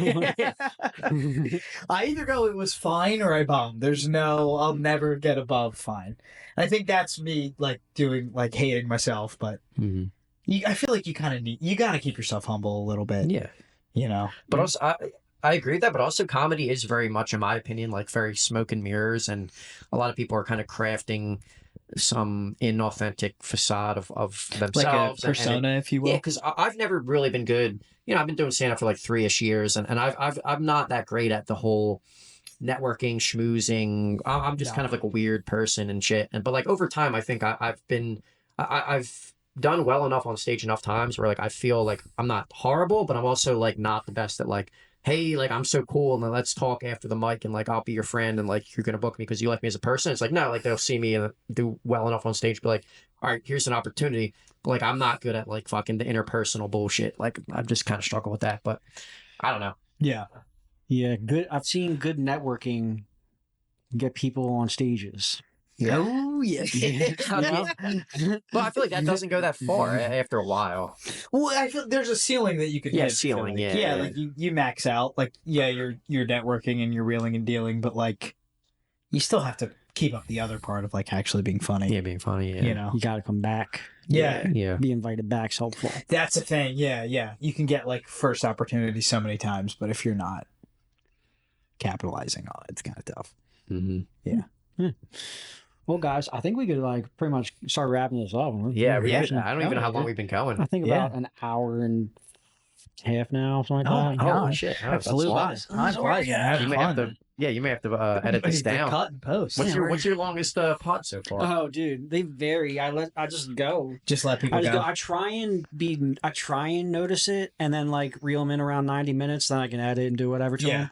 C: I either go it was fine or I bomb. There's no I'll never get above fine. I think that's me like doing like hating myself, but I feel like you kind of you got to keep yourself humble a little bit.
A: Yeah,
C: you know.
A: But also I agree with that, but also comedy is very much, in my opinion, like very smoke and mirrors, and a lot of people are kind of crafting some inauthentic facade of themselves,
C: like a persona, if you will.
A: Yeah, because I've never really been good. You know, I've been doing stand-up for like 3-ish years, and I'm not that great at the whole networking, schmoozing. I'm just kind of like a weird person and shit. But like over time, I think I've done well enough on stage enough times where like I feel like I'm not horrible, but I'm also like not the best at like, hey, like I'm so cool and then let's talk after the mic and like I'll be your friend and like you're gonna book me because you like me as a person. It's like no, like they'll see me and do well enough on stage, be like, all right, here's an opportunity. But like I'm not good at like fucking the interpersonal bullshit. Like I've just kind of struggled with that, but I don't know.
B: Yeah, good. I've seen good networking get people on stages.
C: Oh yeah.
A: Well, I feel like that doesn't go that far after a while.
C: Well, I feel there's a ceiling that you could hit. I feel
A: ceiling,
C: like.
A: yeah.
C: Like you max out. Like you're networking and you're wheeling and dealing, but like you still have to keep up the other part of like actually being funny.
A: Yeah, being funny. Yeah.
C: You know.
B: You got to come back.
C: Yeah.
A: Yeah.
B: Be invited back's helpful.
C: That's a thing. Yeah. You can get like first opportunity so many times, but if you're not capitalizing on it, it's kind of tough.
A: Mm-hmm.
C: Yeah.
B: Well, guys, I think we could like pretty much start wrapping this up.
A: Yeah,
C: Yeah.
A: I don't even know how long we've been going.
B: I think about an hour and a half now, something like that.
C: Oh,
A: shit! Oh, that's
C: Absolutely.
A: long.
C: Time flies.
A: You may have to. Yeah, you may have to edit this down.
C: Cut and post.
A: What's your longest pod so far?
B: Oh, dude, they vary. I just go.
C: Just let people go.
B: I try and notice it, and then like reel them in around 90 minutes. Then I can edit and do whatever to them.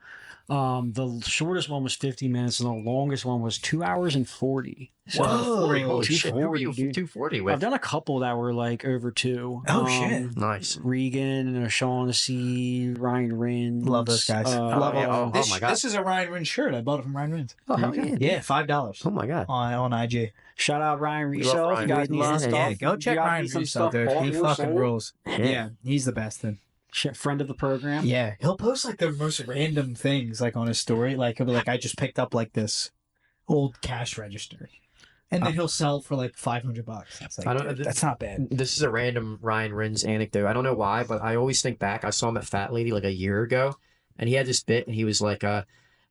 B: The shortest one was 50 minutes, and the longest one was 2 hours and 40. So,
C: Whoa,
A: holy shit! Who were you
B: 240, dude.
A: 240 with?
B: I've done a couple that were like over 2.
C: Oh, shit.
A: Nice.
B: Regan and Shaughnessy, Ryan Rins.
C: Love those guys. Love
A: yeah.
C: all.
A: Oh my God.
C: This is a Ryan Rins shirt. I bought it from Ryan Rins.
A: Oh hell yeah!
C: Yeah, $5
A: Oh my God.
C: on IG.
B: Shout out Ryan
A: We love
B: Riesel.
A: Ryan.
B: You guys
A: We
B: need some
A: love-
B: stuff.
C: Yeah, go check
B: You guys
C: Ryan
B: need some
C: Rins
B: stuff
C: dude.
B: bought
C: He
B: or
C: fucking
B: sold?
C: rules. Yeah, he's the best then.
B: Friend of the program.
C: Yeah, he'll post like the most random things like on his story. Like he'll be like, I just picked up like this old cash register. And then he'll sell for like $500. It's like,
A: I don't-
C: dude, that's not bad.
A: This is a random Ryan Rins anecdote. I don't know why, but I always think back. I saw him at Fat Lady like a year ago, and he had this bit, and he was like,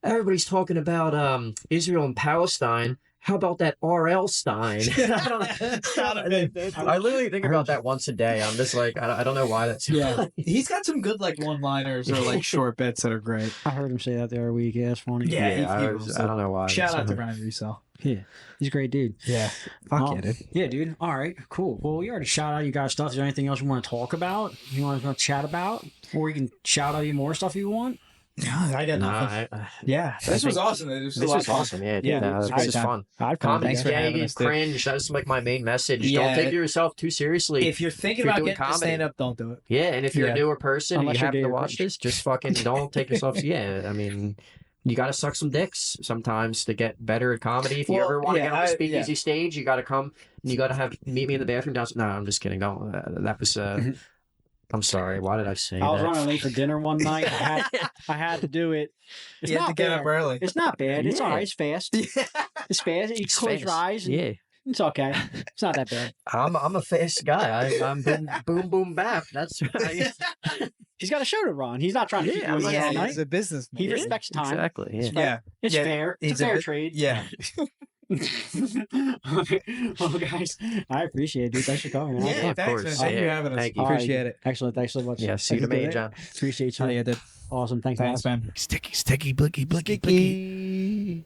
A: everybody's talking about Israel and Palestine. How about that R.L. Stein? I literally think about that once a day. I'm just like, I don't know why that's.
C: Yeah, he's got some good like one-liners or like short bits that are great.
B: I heard him say that the other week. Yeah, it's funny.
C: Yeah.
A: I don't know why.
C: Shout out to Ryan Resell.
B: Yeah. He's a great dude.
C: Yeah,
B: Well,
C: dude.
B: Yeah, dude. All right, cool. Well, we already shout out you guys' stuff. Is there anything else you want to talk about? You want to chat about? Or you can shout out you more stuff you want?
C: No, I got nothing. Yeah, this was awesome. This
A: was awesome. Yeah,
C: Yeah,
A: this is fun.
B: Comedy.
C: Thanks for having us, dude.
A: Cringe. That's like my main message.
C: Yeah.
A: Don't take yourself too seriously.
C: If you're thinking
A: If you're
C: about
A: doing
C: getting to
A: comedy.
C: stand up, don't do it.
A: Yeah, and if you're
C: Yeah.
A: a newer person and
B: Unless
A: you
B: you're
A: happen
B: gay
A: to
B: or
A: watch
B: cringe.
A: this, just fucking don't take yourself. Yeah, I mean, you got to suck some dicks sometimes to get better at comedy. If you
C: Well,
A: ever want to
C: yeah,
A: get on the
C: I-
A: speakeasy stage, you got to come and you got to meet me in the bathroom downstairs. No, I'm just kidding. Don't. That was. I'm sorry. Why did I say
B: I was
A: that?
B: running late for dinner one night. I had to do it. It's
C: You have
B: not
C: to get
B: bad.
C: up early.
B: It's not bad. It's
A: Yeah.
B: all right. It's fast. It's fast. You
A: It's
B: close
A: fast.
B: your eyes. And
A: Yeah,
B: It's okay. It's not that bad.
A: I'm a fast guy. I'm boom boom bap. That's
B: He's got a show to run. He's not trying to keep
A: Yeah,
B: you awake all night.
C: he's a businessman.
B: He respects time.
A: exactly. Yeah.
C: Yeah,
B: It's
C: Yeah,
B: fair. It's
C: he's
B: a
C: a
B: fair
C: bit-
B: trade.
C: yeah.
B: Well, guys, I appreciate it, dude. Thanks for coming. Man.
C: Yeah,
A: of
C: thanks,
A: course.
C: man. Thank you for
A: Yeah.
C: having us.
A: Thank you.
C: Appreciate it.
B: Excellent. Thanks so much.
A: Yeah. See you
B: Thanks for
A: tomorrow,
B: doing it.
A: John.
B: Appreciate you.
C: Oh, yeah, dude.
B: Awesome. Thanks,
C: Thanks,
B: guys.
C: man.
D: Sticky, blicky, blicky, blicky.